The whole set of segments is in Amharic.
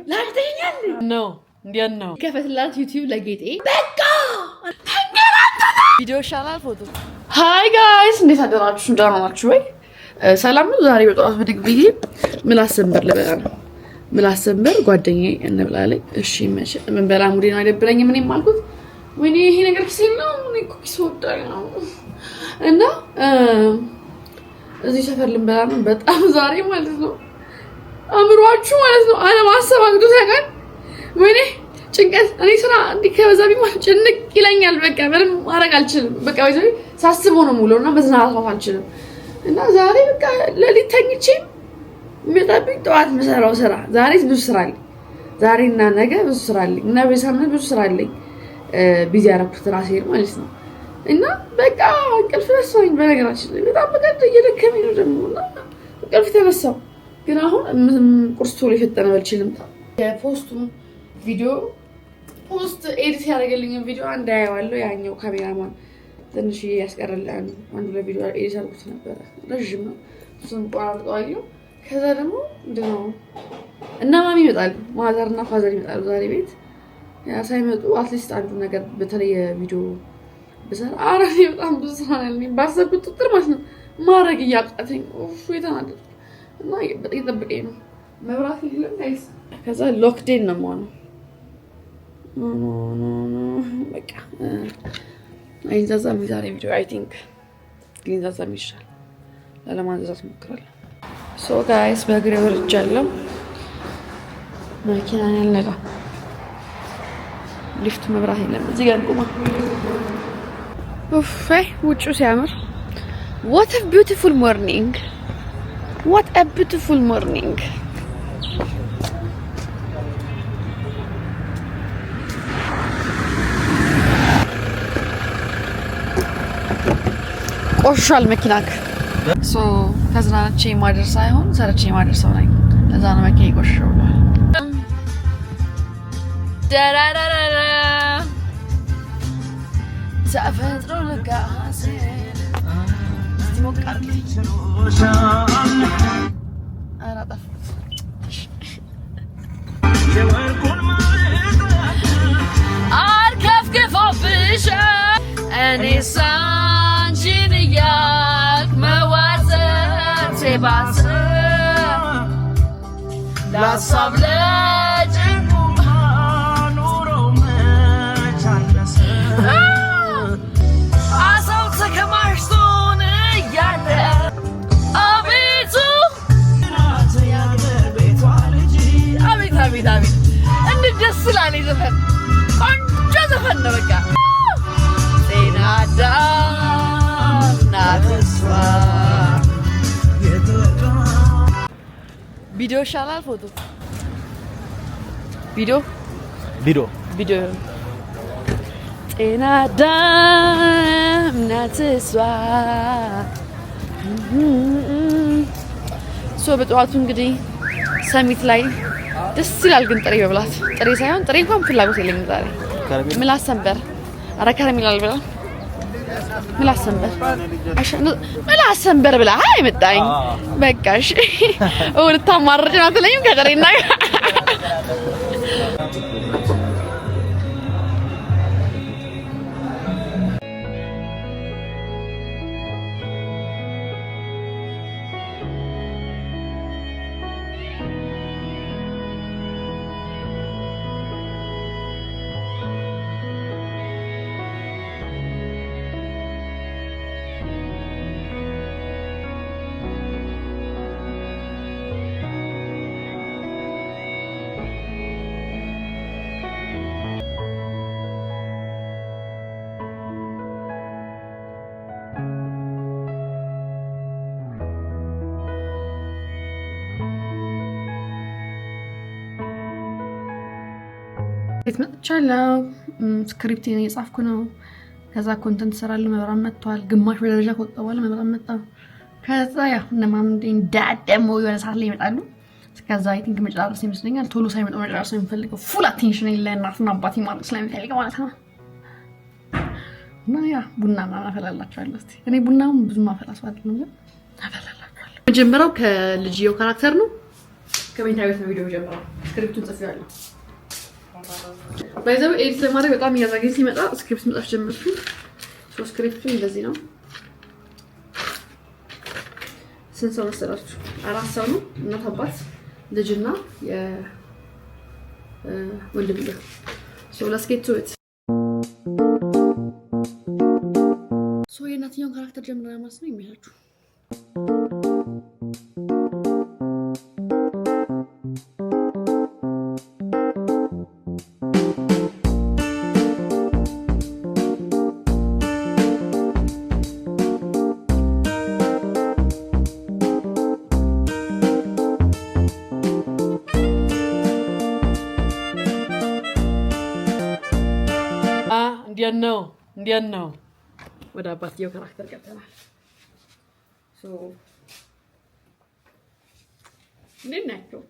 ላይተኛል ነው እንዴት ነው ከፈትላት ዩቲዩብ ለጌጤ በቃ ቪዲዮ ይሻላል ፎቶ ሃይ ጋይስ እንዴት አደራችሁ እንደምን ናችሁ ወይ ሰላም ነው ዛሬ በጠዋት በድግ ብዬ ምላስ ሰንበር ልበላ ነው ምላስ ሰንበር ጓደኛዬ እንብላለኝ እሺ መቼ ምን በላ ሙዴን አይደብረኝ ምንም አልኩት ወይኔ ይሄ ነገር ሲል ነው ምን ኩኪስ ወጣለሁ እና እዚህ ሰፈር ልንበላ ነው በጣም ዛሬ ማለት ነው አምሯችሁ ማለት ነው አለ ማሰብ አግዶ ታውቃል ወይኔ ጭንቀት እኔ ስራ እንዲከበዛቢ ማለት ጭንቅ ይለኛል በቃ ምንም ማድረግ አልችልም በቃ ወይ ሳስበው ነው ሙሉና በዝናት አልችልም እና ዛሬ በቃ ለሊት ተኝቼ መጣብኝ ጠዋት መሰራው ስራ ዛሬ ብዙ ስራ አለኝ ዛሬና ነገ ብዙ ስራ አለኝ እና በሳምንት ብዙ ስራ አለኝ ቢዚ ያረኩት ራሴ ማለት ነው እና በቃ እንቅልፍ ተነሳኝ በነገራችን ላይ በጣም በቃ እየደከመኝ ነው ደሞና እንቅልፍ ተነሳው ግን አሁን ቁርስ ቶሎ ይፈጠነ አልችልም የፖስቱ ቪዲዮ ፖስት ኤዲት ያደርግልኝ ቪዲዮ አንድ ያያዋለሁ ያኛው ካሜራማን ትንሽ ያስቀርልኝ አንዱ ለቪዲዮ ኤዲት አድርጎት ነበር ረጅም ነው እሱን ቆራርጠዋለሁ ከዛ ደግሞ እንደው እና ማሚ ይመጣል ማዘርና ፋዘር ይመጣሉ ዛሬ ቤት ያ ሳይመጡ አትሊስት አንዱ ነገር በተለይ ቪዲዮ በሰራ አራኔ በጣም ብዙ ስራ ነኝ ባሰብኩት ቁጥር ማለት ነው ማረግ ያቃተኝ ኦፍ ይተናደድ እና ይጠብቀኝ ነው መብራት ይልም ጋይስ ከዛ ሎክዴን ነው ማለት ኖ በቃ አይንዛዛም ዛሬ ቪዲዮ አይ ቲንክ ግንዛዛም ይሻል ለማንዛዛት ሞክራለሁ ሶ ጋይስ በእግሬ ወርጃለሁ መኪና ያለጋ ሊፍት መብራት የለም እዚህ ጋር ቆማ ኡፍ ውጭ ሲያምር what a beautiful morning what a beautiful morning ቆሻል መኪናክ ሶ ከዝናናቼ ማደር ሳይሆን ሰርቼ ማደር ሰው ነኝ ለዛ ነው መኪና ቆሻው ዳራራራ ተፈጥሮ ለጋሴ ሞቃር አራጣፍ አርከፍክፎብሽ እኔ ሳንቺን እያልክ መዋዘር ሴባስ ላሳብ ለጭንቁ ኑሮ መቻለሰ አሳው ተከማሽቶን እያለ አቤቱ ናት ያገር ቤቷ ልጅ አቤት አቤት አቤት እንዴት ደስ ይላል ዘፈን ቆንጆ ዘፈን ነው በቃ ጤናዳ ናትስዋ ቪዲዮ ይሻላል ፎቶ ቪዲዮ ጤናዳ ናትስዋ ሶ በጠዋቱ እንግዲህ ሰሚት ላይ ደስ ይላል ግን ጥሬ በብላት ጥሬ ሳይሆን ጥሬ እንኳን ፍላጎት የለኝም ዛሬ ምላስ ሰንበር አረ ከረሜላል ብላ ምላስ ሰንበር ብላ አይመጣኝ በቃሽ ወልታ ማረጅ ነው አትለኝም ከጥሬና ቤት መጥቻለሁ ስክሪፕቴን እየጻፍኩ ነው ከዛ ኮንተንት ሰራለሁ መብራት መጥቷል ግማሽ በደረጃ ቆጠዋል መብራት መጣ ከዛ ያ ነማምዴን ዳደሞ የሆነ ሰዓት ላይ ይመጣሉ ከዛ አይ ቲንክ መጨረስ ይመስለኛል ቶሎ ሳይመጣ መጨረስ የሚፈልገው ፉል አቴንሽን ለእናትና አባቴ ማለት ስለሚፈልግ ማለት ነው እና ያ ቡና ምናምን አፈላላችኋለሁ እስቲ እኔ ቡናውን ብዙ ማፈላሰው አይደለም ግን አፈላላችኋለሁ መጀመሪያው ከልጅየው ካራክተር ነው ከቤታዊት ነው ቪዲዮ ጀምረው ስክሪፕቱን ጽፌያለሁ። ባይዘው ኤዲት ለማድረግ በጣም እያዛገኝ ሲመጣ ስክሪፕት መጻፍ ጀመርኩኝ። ስክሪፕቱ እንደዚህ ነው። ስንት ሰው መሰላችሁ? 4 ሰው ነው። እናት አባት ልጅና ወንድም ልጅ። let's get to it. የእናትየውን ካራክተር ጀምረናል ማለት ነው የሚላችሁ። እንዲያን ነው ወደ አባትየው ካራክተር ገብተናል። እንዴት ናቸው?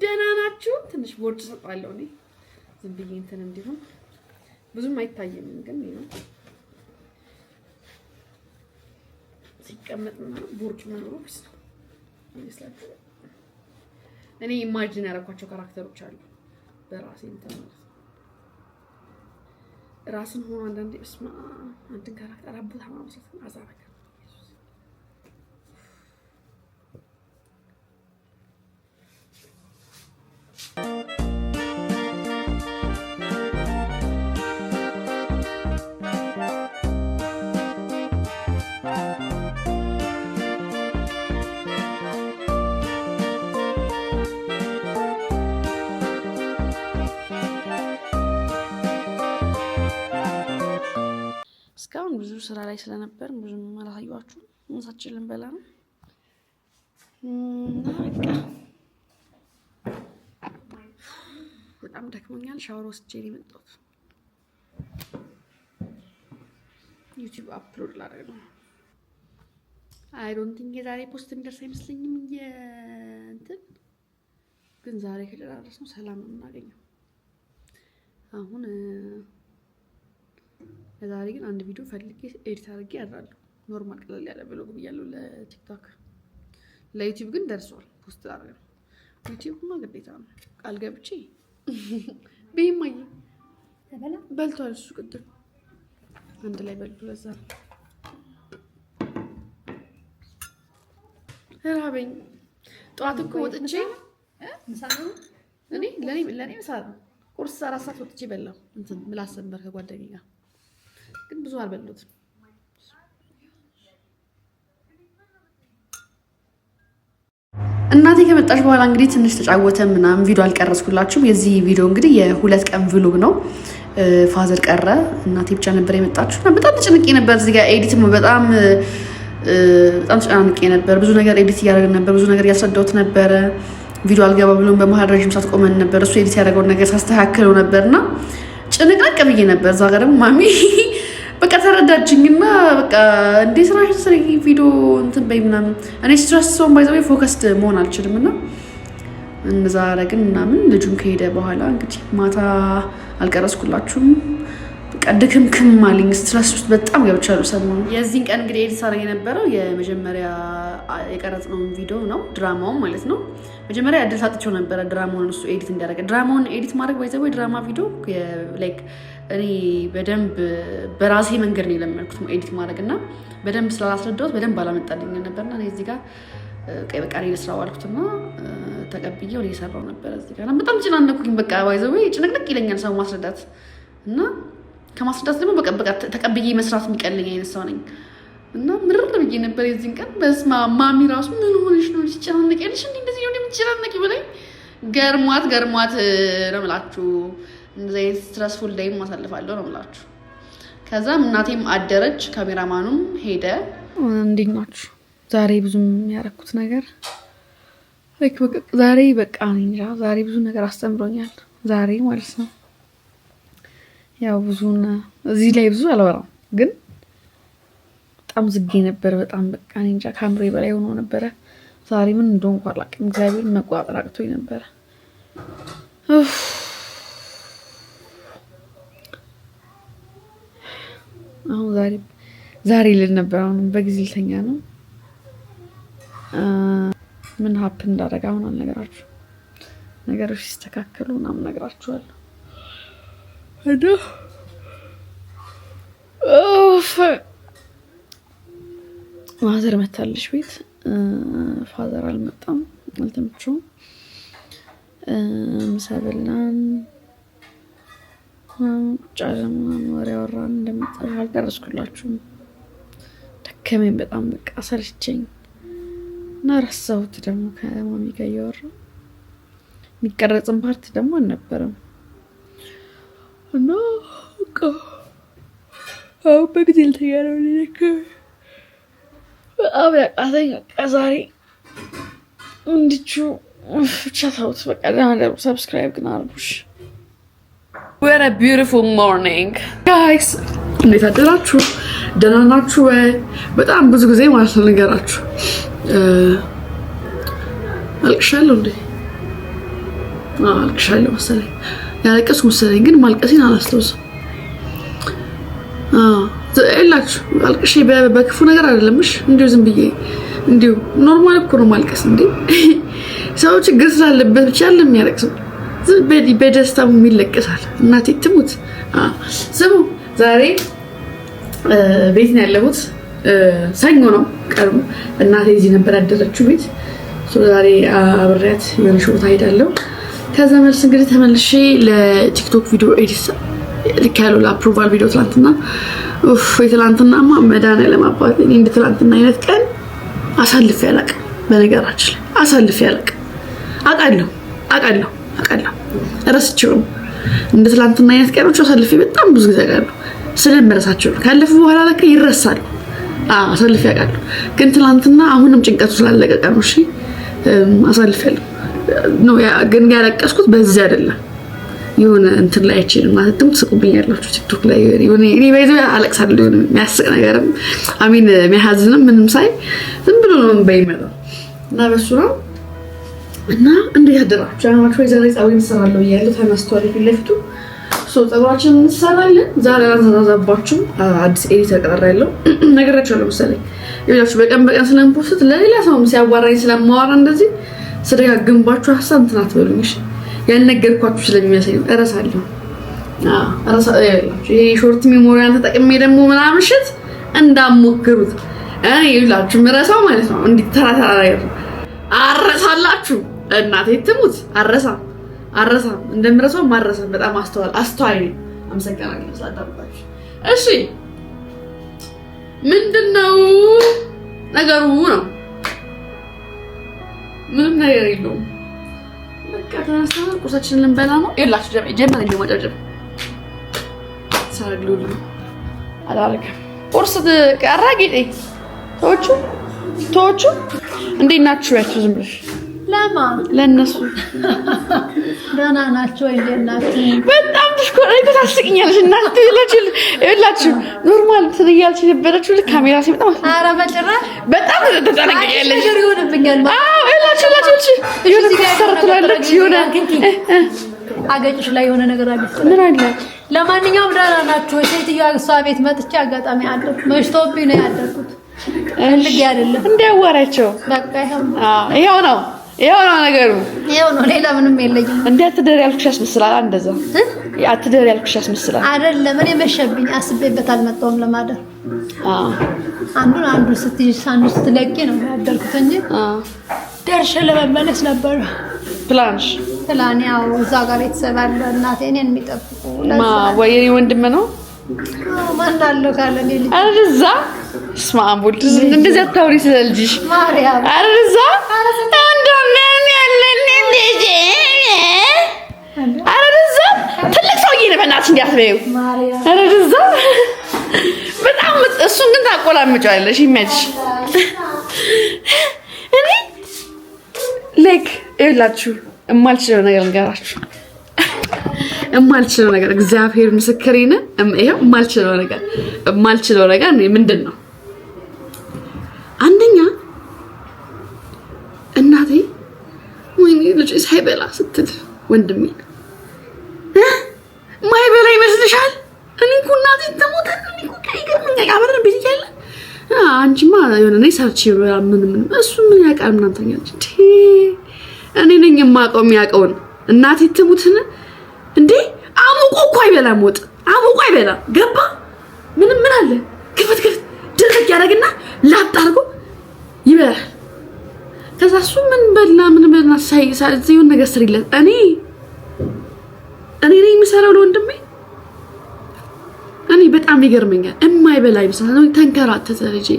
ደህና ናችሁ? ትንሽ ቦርጭ ሰጣለሁ እኔ ዝም ብዬ እንትን እንዲሆን ብዙም አይታየም፣ ግን ነው ሲቀመጥና ቦርጭ መኖሩ ይመስላል። እኔ ኢማጂን ያደረኳቸው ካራክተሮች አሉ በራሴ እንትን ማለት ራስን ሆኖ አንዳንዴ እስማ አንተን ካራክተር አቡታ ማምሰት አዛረከ እስካሁን ብዙ ስራ ላይ ስለነበር ብዙም አላሳየኋችሁም። ምሳችንን ልንበላ ነው እና በጣም ደክሞኛል። ሻወር ወስጄ ነው የመጣሁት። ዩቲዩብ አፕሎድ ላደርግ ነው። አይ ዶንት ቲንክ የዛሬ ፖስት እንደርስ አይመስለኝም። እንትን ግን ዛሬ ከጨራረስነው ሰላም ነው የምናገኘው። አሁን ለዛሬ ግን አንድ ቪዲዮ ፈልጌ ኤዲት አድርጌ አድራለሁ። ኖርማል ቀለል ያለ ብሎግ ብያለሁ ለቲክቶክ። ለዩቲዩብ ግን ደርሷል። ፖስት አድርገን ዩቲዩብ ማ ግዴታ ነው። ቃል ገብቼ ቢማይ በልቷል። እሱ ቅድም አንድ ላይ በልቶ ለዛ ራበኝ። ጠዋት እኮ ወጥቼ ለኔ ምሳ ነው ቁርስ 4 ሰዓት ወጥቼ በላሁ። እንትን ምላስ ነበር ከጓደኛዬ ጋር ግን ብዙ አልበሉትም። እናቴ ከመጣች በኋላ እንግዲህ ትንሽ ተጫወተ ምናምን ቪዲዮ አልቀረስኩላችሁም። የዚህ ቪዲዮ እንግዲህ የ2 ቀን ቪሎግ ነው። ፋዘር ቀረ፣ እናቴ ብቻ ነበር የመጣችው እና በጣም ተጨንቄ ነበር። እዚህ ጋር ኤዲት በጣም ተጨናንቄ ነበር። ብዙ ነገር ኤዲት እያደረግን ነበር፣ ብዙ ነገር እያስረዳሁት ነበረ። ቪዲዮ አልገባ ብሎን በመሀል ረጅም ሰዓት ቆመን ነበር። እሱ ኤዲት ያደረገውን ነገር ሳስተካክለው ነበርና ጭንቅንቅ ብዬ ነበር። እዛ ጋር ደግሞ ማሚ በቃ ተረዳችኝና በቃ እንዴ ስራሽ ስሪ ቪዲዮ እንትን በይ ምናምን። እኔ ስትረስ ሰውን ባይዘው ፎከስድ መሆን አልችልም እና እንደዛ አደረግን ምናምን። ልጁም ከሄደ በኋላ እንግዲህ ማታ አልቀረስኩላችሁም። በቃ ድክምክም አለኝ። ስትረስ ውስጥ በጣም ገብቻለሁ ሰሞኑን። የዚህን ቀን እንግዲህ ኤዲት አደረግ የነበረው የመጀመሪያ የቀረጽነው ቪዲዮ ነው፣ ድራማውን ማለት ነው። መጀመሪያ እድል ሰጥቼው ነበረ ድራማውን እሱ ኤዲት እንዲያደርግ። ድራማውን ኤዲት ማድረግ ባይዘው ድራማ ቪዲዮ ላይክ እኔ በደንብ በራሴ መንገድ ነው የለመድኩት ኤዲት ማድረግ እና በደንብ ስላላስረዳሁት በደንብ አላመጣልኝ ነበርና እኔ እዚህ ጋር ቀይ በቃ እኔ ልስራው አልኩትና ተቀብዬው እየሰራው ነበር እዚህ ጋር። በጣም ጭናነኩኝ። በቃ ባይዘው ጭንቅንቅ ይለኛል ሰው ማስረዳት እና ከማስረዳት ደግሞ በቃ ተቀብዬ መስራት የሚቀለኝ አይነት ሰው ነኝ እና ምርር ብዬ ነበር የዚህን ቀን። በስመ አብ ማሚ ራሱ ምን ሆነሽ ነው ትጨናነቂያለሽ እንዴ እንደዚህ ነው የምትጨናነቂ ብለኝ ገርሟት ነው የምላችሁ። እንደዚህ ስትረስፉል ዴይ ማሳልፋለሁ ነው የምላችሁ። ከዛም እናቴም አደረች፣ ካሜራማኑም ሄደ። እንዴት ናችሁ? ዛሬ ብዙም ያደረኩት ነገር ዛሬ በቃ እንጃ ዛሬ ብዙ ነገር አስተምሮኛል ዛሬ ማለት ነው። ያው ብዙና እዚህ ላይ ብዙ አላወራም ግን በጣም ዝጌ ነበር። በጣም በቃ እንጃ ካሜራ በላይ ሆኖ ነበር። ዛሬ ምን እንደሆንኩ አላውቅም። እግዚአብሔር መቋጠር አቅቶኝ ነበር። አሁን ዛሬ ልል ነበር። አሁን በጊዜ ልተኛ ነው። ምን ሀፕን እንዳደረገ አሁን አልነገራችሁ ነገሮች ሲስተካከሉ ምናምን እነግራችኋለሁ። ማዘር መታለች ቤት። ፋዘር አልመጣም፣ አልተመቸውም። ምሳ በላን፣ ቁጭ አልን፣ ወሬ አወራን። እንደመጣሁ አልቀረጽኩላችሁም፣ ደከመኝ በጣም በቃ ሰለቸኝ እና ረሳሁት። ደግሞ ከማሚ ጋር እያወራሁ የሚቀረጽን ፓርት ደግሞ አልነበረም እና አሁን በጊዜ ልተኛ ነው። በጣም ያቃተኝ ዛሬ እንድቹ ብቻ ታውት በቃ ደህና ሰብስክራይብ ግን አድርጉሽ። What a beautiful morning guys! እንዴት አደራችሁ? ደህና ናችሁ ወይ? በጣም ብዙ ጊዜ ማለት ነው ነገራችሁ አልቅሻለሁ እንዴ? አልቅሻለሁ መሰለኝ፣ ያለቀስኩ መሰለኝ፣ ግን ማልቀሴን አላስታውስም። እላችሁ አልቅሼ በክፉ ነገር አይደለምሽ፣ እንዲሁ ዝም ብዬ እንዲሁ ኖርማል እኮ ነው ማልቀስ። እንዴ ሰው ችግር ስላለበት ብቻ የሚያለቅሰው በደስታው ይለቀሳል። እናቴ ትሙት። ስሙ ዛሬ ቤት ነው ያለሁት። ሰኞ ነው ቀርቡ። እናቴ እዚህ ነበር ያደረችው ቤት። ዛሬ አብሬያት የሆነች ቦታ ሄዳለሁ። ከዛ መልስ እንግዲህ ተመልሼ ለቲክቶክ ቪዲዮ ኤዲት ልክ ያለው ለአፕሩቫል ቪዲዮ ትላንትና የትላንትናማ መድኃኒዓለም አባቴ እኔ እንደ ትላንትና አይነት ቀን አሳልፌ አላውቅም። በነገራችን ላይ አሳልፌ አላውቅም። አውቃለሁ እረስቼው ነው። እንደ ትላንትና አይነት ቀኖች አሳልፌ በጣም ብዙ ጊዜ አውቃለሁ። ስለምረሳቸው ነው። ካለፉ በኋላ ለካ ይረሳል። አሳልፌ አውቃለሁ። ግን ትላንትና አሁንም ጭንቀቱ ስላለቀቀ ነው። እሺ አሳልፌያለሁ ነው። ግን ያለቀስኩት በዚህ አይደለም። የሆነ እንትን ላይ አይችልም ማለትም ትስቁብኛላችሁ ቲክቶክ ላይ የሆነ እኔ ባይዘ አለቅሳለሁ። የሆነ የሚያስቅ ነገርም አሚን የሚያሳዝንም ምንም ሳይ ዝም ብሎ ነው በይመጣው እና በሱ ነው። እና እንዴት ያደራችሁ? አማቾ ዛሬ ጻውኝ እንሰራለሁ እያለሁ ተነስቷል ፊት ለፊቱ ጸጉራችን እንሰራለን። ዛሬ አላዛዛባችሁ አዲስ ኤዲት ተቀራራለሁ ነገራችኋለሁ መሰለኝ። ይላችሁ በቀን ስለምፖስት ለሌላ ሰው ሲያዋራኝ ስለማወራ እንደዚህ ስደጋግምባችሁ ሀሳብ እንትን አትበሉኝ እሺ። ያልነገርኳችሁ ስለሚመስለኝ እረሳለሁ። ይሄ ሾርት ሜሞሪያን ተጠቅሜ ደግሞ ምናምን ሽት እንዳሞክሩት ይላችሁ ምረሳው ማለት ነው። እንዲህ ተራ ነገር አረሳላችሁ። እናቴ ትሙት አረሳ እንደምረሳው ማረሳ በጣም አስተዋይ ነኝ። አመሰግናለሁ ስላዳመጣችሁ። እሺ ምንድነው ነገሩ? ነው ምንም ነገር የለውም። በቃ ተነሳ ቁርሳችንን ልንበላ ነው። ይላችሁ ጀመረ እንደ ማጫጀብ ሳግሉሉ አላልከም። ቁርስ ቀራ ጌጤ ተወቹ እንዴት ናችሁ? ያችሁ ዝም ብለሽ ለነሱ ደህና ናቸው እንደናችሁ? በጣም ታስቂኛለሽ እናንተ ይላችሁ ኖርማል ትያልሽ ነበረችሁ ልክ ካሜራ ሲመጣ ኧረ በጭራሽ በጣም ተጨናነቀያለሽ። ነገር ይሆንብኛል ይላችሁ የሆነ ተሰርቷለች የሆነ አገጭሽ ላይ የሆነ ነገር አለ። ምን አለ? ለማንኛውም ደህና ናችሁ? ሴትዮዋ እሷ ቤት መጥቼ አጋጣሚ አደርኩ። መሽቶብኝ ነው ያደርኩት። እንዴ አይደለም እንዲያዋራቸው በቃ ይሄው ነው ነገሩ። ይሄው ነው፣ ሌላ ምንም የለኝም። እንዴ አትደሪ ያልኩሽ ያስመስላል። እንደዛ አትደሪ ያልኩሽ ያስመስላል። አይደለም እኔ መሸብኝ አስቤበት አልመጣሁም ለማደር። አንዱን ስትለቂ ነው ያደርኩት እንጂ ደርሼ ለመመለስ ነበር ፕላን። ያው እዛ ጋር ቤተሰብ አለ፣ እናቴ እኔን የሚጠብቁ ወይ ወንድም ነው ማን አለው ካለ ልጅ አረዛ ስማምቡል እንደዚህ አታውሪ ስለልጅሽ ማርያም አረዛ እንደምን ያለኝ ልጅ አረዛ ትልቅ ሰውዬ ነው። በእናትሽ እንዲያትበዩ ማርያም አረዛ በጣም እሱን ግን ታቆላምጫለሽ ይመችሽ። እኔ ላይክ ይላችሁ እማልችለው ነገር እንገራችሁ። እማልችለው ነገር እግዚአብሔር ምስክሬ ነው። ይሄው እማልችለው ነገር ምንድን ነው? አንደኛ እናቴ ወይኔ ልጅ ሳይበላ ስትል ወንድሜ ማይበላ ይመስልሻል? እኔ እኮ እናቴ ተሞተ እኔ እኮ ከይገርምኛ አብረን ቤት እያለ አንቺማ የሆነ ነይ ሰርች ምን እሱ ምን ያውቃል? እናንተኛ እኔ ነኝ የማውቀው የሚያውቀውን እናቴ ትሙትን እንዴ አሙቆ እኮ አይበላም ወጥ አሙቆ አይበላም ገባ ምን አለ ክፍት ድርቅ ያደርግና ላጥ አድርጎ ይበላል ከዛ እሱ ምን በልና ሳይሆን ነገር ስሪለት እኔ ነኝ የምሰራው ለወንድሜ እኔ በጣም ይገርመኛል የማይበላ ይመስላል ተንከራተተ ልጄ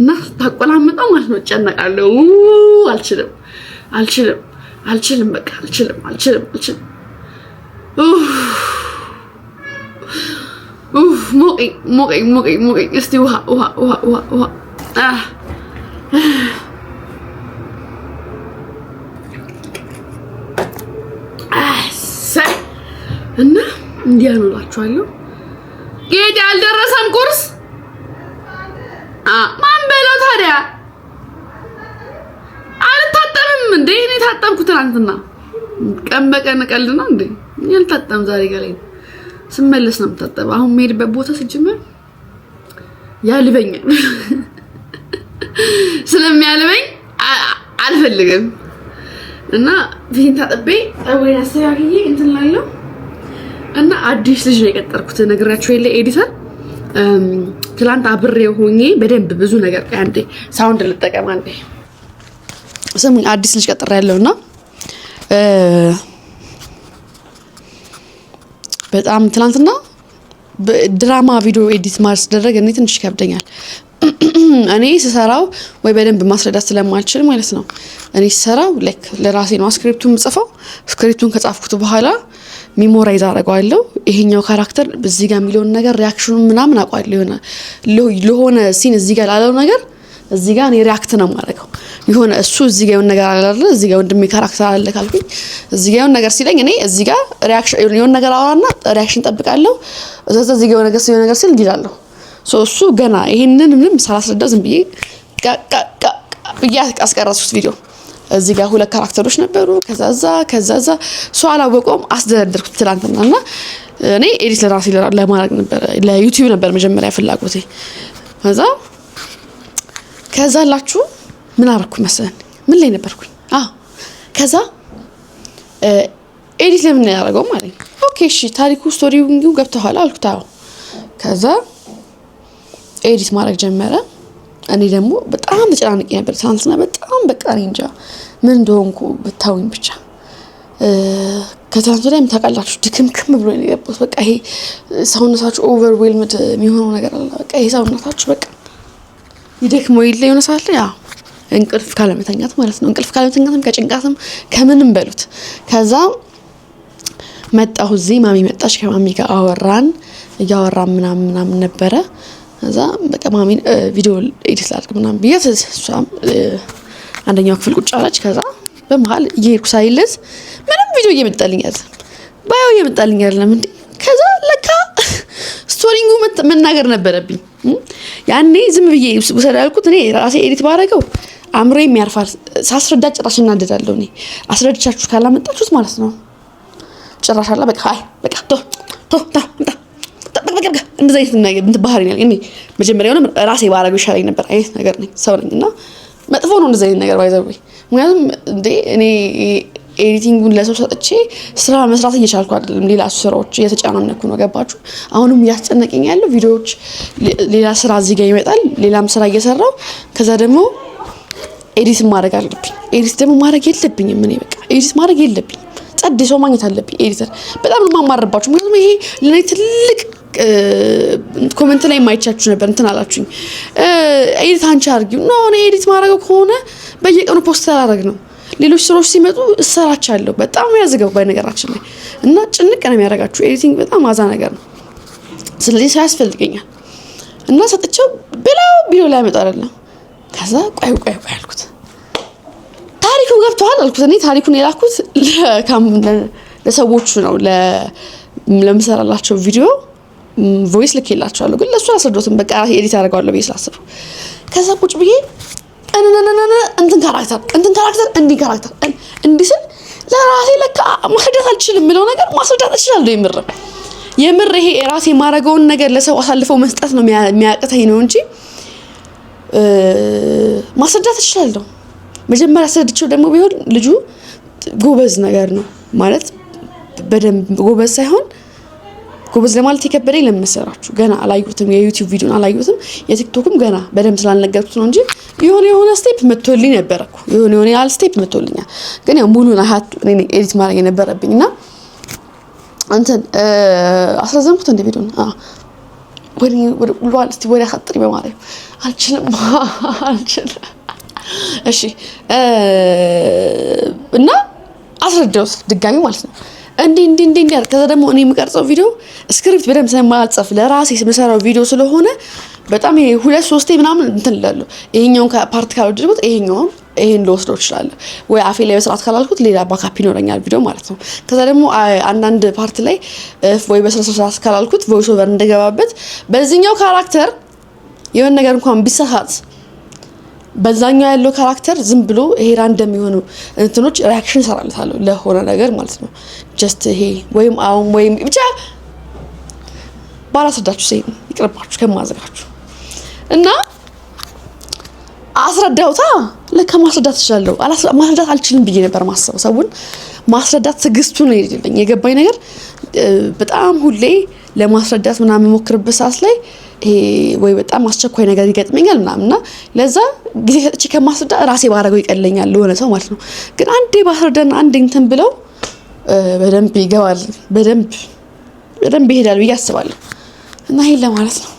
እና ታቆላምጣው ማለት ነው ጨነቃለሁ አልችልም በቃ አልችልም ሞቀኝ እስቲ ውሃ እና እንዲያኑላችኋለሁ ጌታ ያልደረሰም ቁርስ ማን በለው ታዲያ አልታጠብም እንዴ እኔ ታጠብኩ ትናንትና ቀን በቀን ቀልድ ነው እንዴ ያልታጠብም ዛሬ ገለኝ ስመለስ ነው የምታጠበው አሁን የምሄድበት ቦታ ሲጀመር ያልበኛል ስለሚያልበኝ አልፈልግም እና ፊን ታጥቤ ወይ አስተካክዬ እንትን ላለው እና አዲስ ልጅ ነው የቀጠርኩት ነግራችሁ የለ ኤዲተር ትላንት አብሬው ሆኜ በደንብ ብዙ ነገር አንዴ ሳውንድ ልጠቀም አንዴ ስሙኝ አዲስ ልጅ ቀጥሬ ያለውና በጣም ትላንትና ድራማ ቪዲዮ ኤዲት ማስደረግ እኔ ትንሽ ይከብደኛል እኔ ስሰራው ወይ በደንብ ማስረዳት ስለማልችል ማለት ነው እኔ ስሰራው ላይክ ለራሴ ነው ስክሪፕቱን ጽፈው ስክሪፕቱን ከጻፍኩት በኋላ ሚሞራይዝ አደርገዋለሁ ይሄኛው ካራክተር በዚህ ጋር የሚለውን ነገር ሪአክሽኑን ምናምን አውቃለሁ ለሆነ ሲን እዚህ ጋር ላለው ነገር እዚህ ጋር እኔ ሪአክት ነው የማደርገው የሆነ እሱ እዚህ ጋር የሆነ ነገር አላለ እዚህ ጋር ወንድሜ ካራክተር አለ ካልኩኝ እዚህ ጋር የሆነ ነገር ሲለኝ እኔ እዚህ ጋር ሪአክሽን የሆነ ነገር አወራና ሪአክሽን ጠብቃለሁ እዚህ ጋር የሆነ ነገር ሲል ይላልው እሱ ገና ይሄንን ምንም ሳላስረዳ ዝም ብዬ አስቀረጽኩት ቪዲዮ እዚህ ጋር ሁለት ካራክተሮች ነበሩ ከዛዛ ሰው አላወቀውም አስደረድርኩት ትላንትናና እኔ ኤዲት ለራሴ ለማድረግ ነበር ለዩቲዩብ ነበር መጀመሪያ ፍላጎቴ ከዛላችሁ ምን አደረኩ መሰለኝ ምን ላይ ነበርኩኝ ከዛ ኤዲት ለምን ያደረገው ማለት ኦኬ እሺ ታሪኩ ስቶሪው ገብተዋል አልኩት ከዛ ኤዲት ማድረግ ጀመረ እኔ ደግሞ በጣም ተጨናንቄ ነበር ትናንትና በጣም በቃ እንጃ ምን እንደሆንኩ ብታውኝ ብቻ ከትናንት ላይ ታውቃላችሁ ድክምክም ብሎ ነው የገባሁት በቃ ይሄ ሰውነታችሁ ኦቨርዌልምድ የሚሆነው ነገር አለ በቃ ይሄ ሰውነታችሁ በቃ ይደክመው ይለ የሆነ ሰዓት ላይ እንቅልፍ ካለመተኛት ማለት ነው እንቅልፍ ካለመተኛትም ከጭንቃትም ከምንም በሉት ከዛ መጣሁ እዚህ ማሚ መጣች ከማሚ ጋር እያወራን ምናምን ነበረ ከዛ በቃ ማሚ ቪዲዮ ኤዲት ላድርግ ምናምን ብዬ እሷም አንደኛው ክፍል ቁጭ አለች ከዛ በመሃል እየሄድኩ ሳይለዝ ምንም ቪዲዮ እየመጣልኝ አይደለም እንዴ ከዛ ለካ ስቶሪንጉ መናገር ነበረብኝ ያኔ ዝም ብዬ ወሰደ ያልኩት እኔ ራሴ ኤዲት ባደረገው አምሮ የሚያርፋል ሳስረዳ ጭራሽ እናደዳለሁ እኔ አስረድቻችሁ ካላመጣችሁት ማለት ነው ጭራሽ አላ በቃ በቃ እንደዛ አይነት ነገር ባህሪ ነው እኔ መጀመሪያውንም ራሴ ባደረገው ይሻለኝ ነበር አይነት ነገር ነኝ ሰው ነኝና መጥፎ ነው እንደዛ አይነት ነገር ባይዘው ምክንያቱም እንዴ እኔ ኤዲቲንጉን ለሰው ሰጥቼ ስራ መስራት እየቻልኩ አይደለም ሌላ ስራዎች እየተጫናነኩ ነው ገባችሁ አሁንም ያስጨነቀኝ ያለው ቪዲዮዎች ሌላ ስራ እዚህ ጋር ይመጣል ሌላም ስራ እየሰራው ከዛ ደግሞ ኤዲት ማድረግ አለብኝ ኤዲት ደግሞ ማድረግ የለብኝም እኔ በቃ ኤዲት ማድረግ የለብኝም ጸድ ሰው ማግኘት አለብኝ ኤዲተር በጣም ነው ማማረባችሁ ምክንያቱም ይሄ ለኔ ትልቅ ኮሜንት ላይ ማይቻችሁ ነበር እንትን አላችሁኝ ኤዲት አንቺ አድርጊው ነው እኔ ኤዲት ማድረግ ከሆነ በየቀኑ ፖስት አላደርግ ነው ሌሎች ስራዎች ሲመጡ እሰራቻለሁ በጣም ያዝገው በነገራችን ላይ እና ጭንቅ ነው የሚያደርጋችሁ ኤዲቲንግ በጣም አዛ ነገር ነው ስለዚህ ሳያስፈልገኛል እና ሰጥቼው ብለው ቢሮ ላይ መጣ አይደለም ከዛ ቆይ አልኩት ታሪኩ ገብቷል አልኩት እኔ ታሪኩን የላኩት ለሰዎቹ ነው ለምሰራላቸው ቪዲዮ ቮይስ ልኬላቸዋለሁ ግን ለሱ አስረዶትም በቃ ኤዲት አደርጋለሁ ብዬ ስላሰብኩ ከዛ ቁጭ ብዬ እንትን ካራክተር እንዲህ ካራክተር እንዲህ ስል ለራሴ ለካ ማስረዳት አልችልም ብለው ነገር ማስረዳት እችላለሁ። የምር ይሄ ራሴ የማረገውን ነገር ለሰው አሳልፈው መስጠት ነው የሚያቅተኝ ነው እንጂ ማስረዳት እችላለሁ። መጀመሪያ አስረድቼው ደግሞ ቢሆን ልጁ ጎበዝ ነገር ነው ማለት በደንብ ጎበዝ ሳይሆን ጎበዝ ለማለት የከበደኝ ለምሰራችሁ ገና አላየሁትም። የዩቲዩብ ቪዲዮን አላየሁትም። የቲክቶክም ገና በደንብ ስላልነገርኩት ነው እንጂ የሆነ ስቴፕ መጥቶልኝ ነበር እኮ የሆነ ያህል ስቴፕ መጥቶልኛል። ግን ያው ሙሉን እኔ ኤዲት ማድረግ የነበረብኝና አንተን አስረዘምኩት እንደ ቪዲዮን ወደ ሀጥሪ በማለት አልችልም። እሺ እና አስረዳሁት ድጋሚ ማለት ነው እንዴ ከዛ ደግሞ እኔ የምቀርጸው ቪዲዮ ስክሪፕት በደንብ ስለማልጽፍ ለራሴ የምሰራው ቪዲዮ ስለሆነ በጣም ይሄ 2-3 ምናምን እንትን እላለሁ። ይሄኛውን ፓርት ካልወደድኩት ይሄን ልወስደው እችላለሁ ወይ አፌ ላይ በስርዓት ካላልኩት ሌላ ባካፕ ይኖረኛል ቪዲዮ ማለት ነው። ከዛ ደግሞ አንዳንድ ፓርት ላይ ወይ በስርዓት ካላልኩት ቮይስ ኦቨር እንደገባበት በዚህኛው ካራክተር የሆነ ነገር እንኳን ቢሳሳት በዛኛው ያለው ካራክተር ዝም ብሎ ይሄ ራንደም የሆኑ እንትኖች ሪአክሽን ሰራለታለሁ ለሆነ ነገር ማለት ነው። ጀስት ይሄ ወይም ብቻ ባላስረዳችሁ ሰይ ይቅርባችሁ ከማዘጋችሁ እና አስረዳውታ ለካ ማስረዳት እችላለሁ። ማስረዳት አልችልም ብዬ ነበር ማሰበው። ሰውን ማስረዳት ትግስቱ ነው የገባኝ ነገር በጣም ሁሌ ለማስረዳት ምናምን ሞክርበት ሰዓት ላይ ወይ በጣም አስቸኳይ ነገር ይገጥመኛል ምናምንና ለዛ ጊዜ ሰጥቼ ከማስረዳ ራሴ ባረገው ይቀለኛል ለሆነ ሰው ማለት ነው። ግን አንዴ ባስረዳና አንዴ እንትን ብለው በደንብ ይገባል፣ በደንብ ይሄዳል ብዬ አስባለሁ። እና ይሄን ለማለት ነው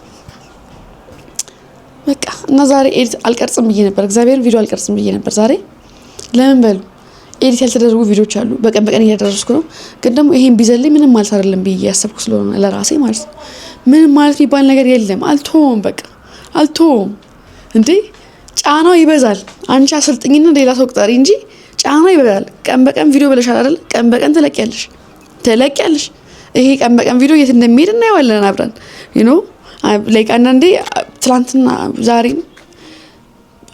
በቃ። እና ዛሬ ኤዲት አልቀርጽም ብዬ ነበር፣ እግዚአብሔር ቪዲዮ አልቀርጽም ብዬ ነበር ዛሬ። ለምን በሉ ኤዲት ያልተደረጉ ቪዲዮዎች አሉ፣ በቀን እያደረስኩ ነው። ግን ደግሞ ይሄን ቢዘልኝ ምንም ማለት አይደለም ብዬ ያሰብኩ ስለሆነ ለራሴ ማለት ነው። ምንም ማለት የሚባል ነገር የለም። አልተውም እንዴ ጫናው ይበዛል። አንቺ አሰልጥኝና ሌላ ሰው ቅጠሪ እንጂ ጫናው ይበዛል። ቀን በቀን ቪዲዮ ብለሻል አይደል? ቀን በቀን ትለቂያለሽ። ይሄ ቀን በቀን ቪዲዮ የት እንደሚሄድ እናየዋለን አብረን ላይክ አንዳንዴ ትላንትና ዛሬ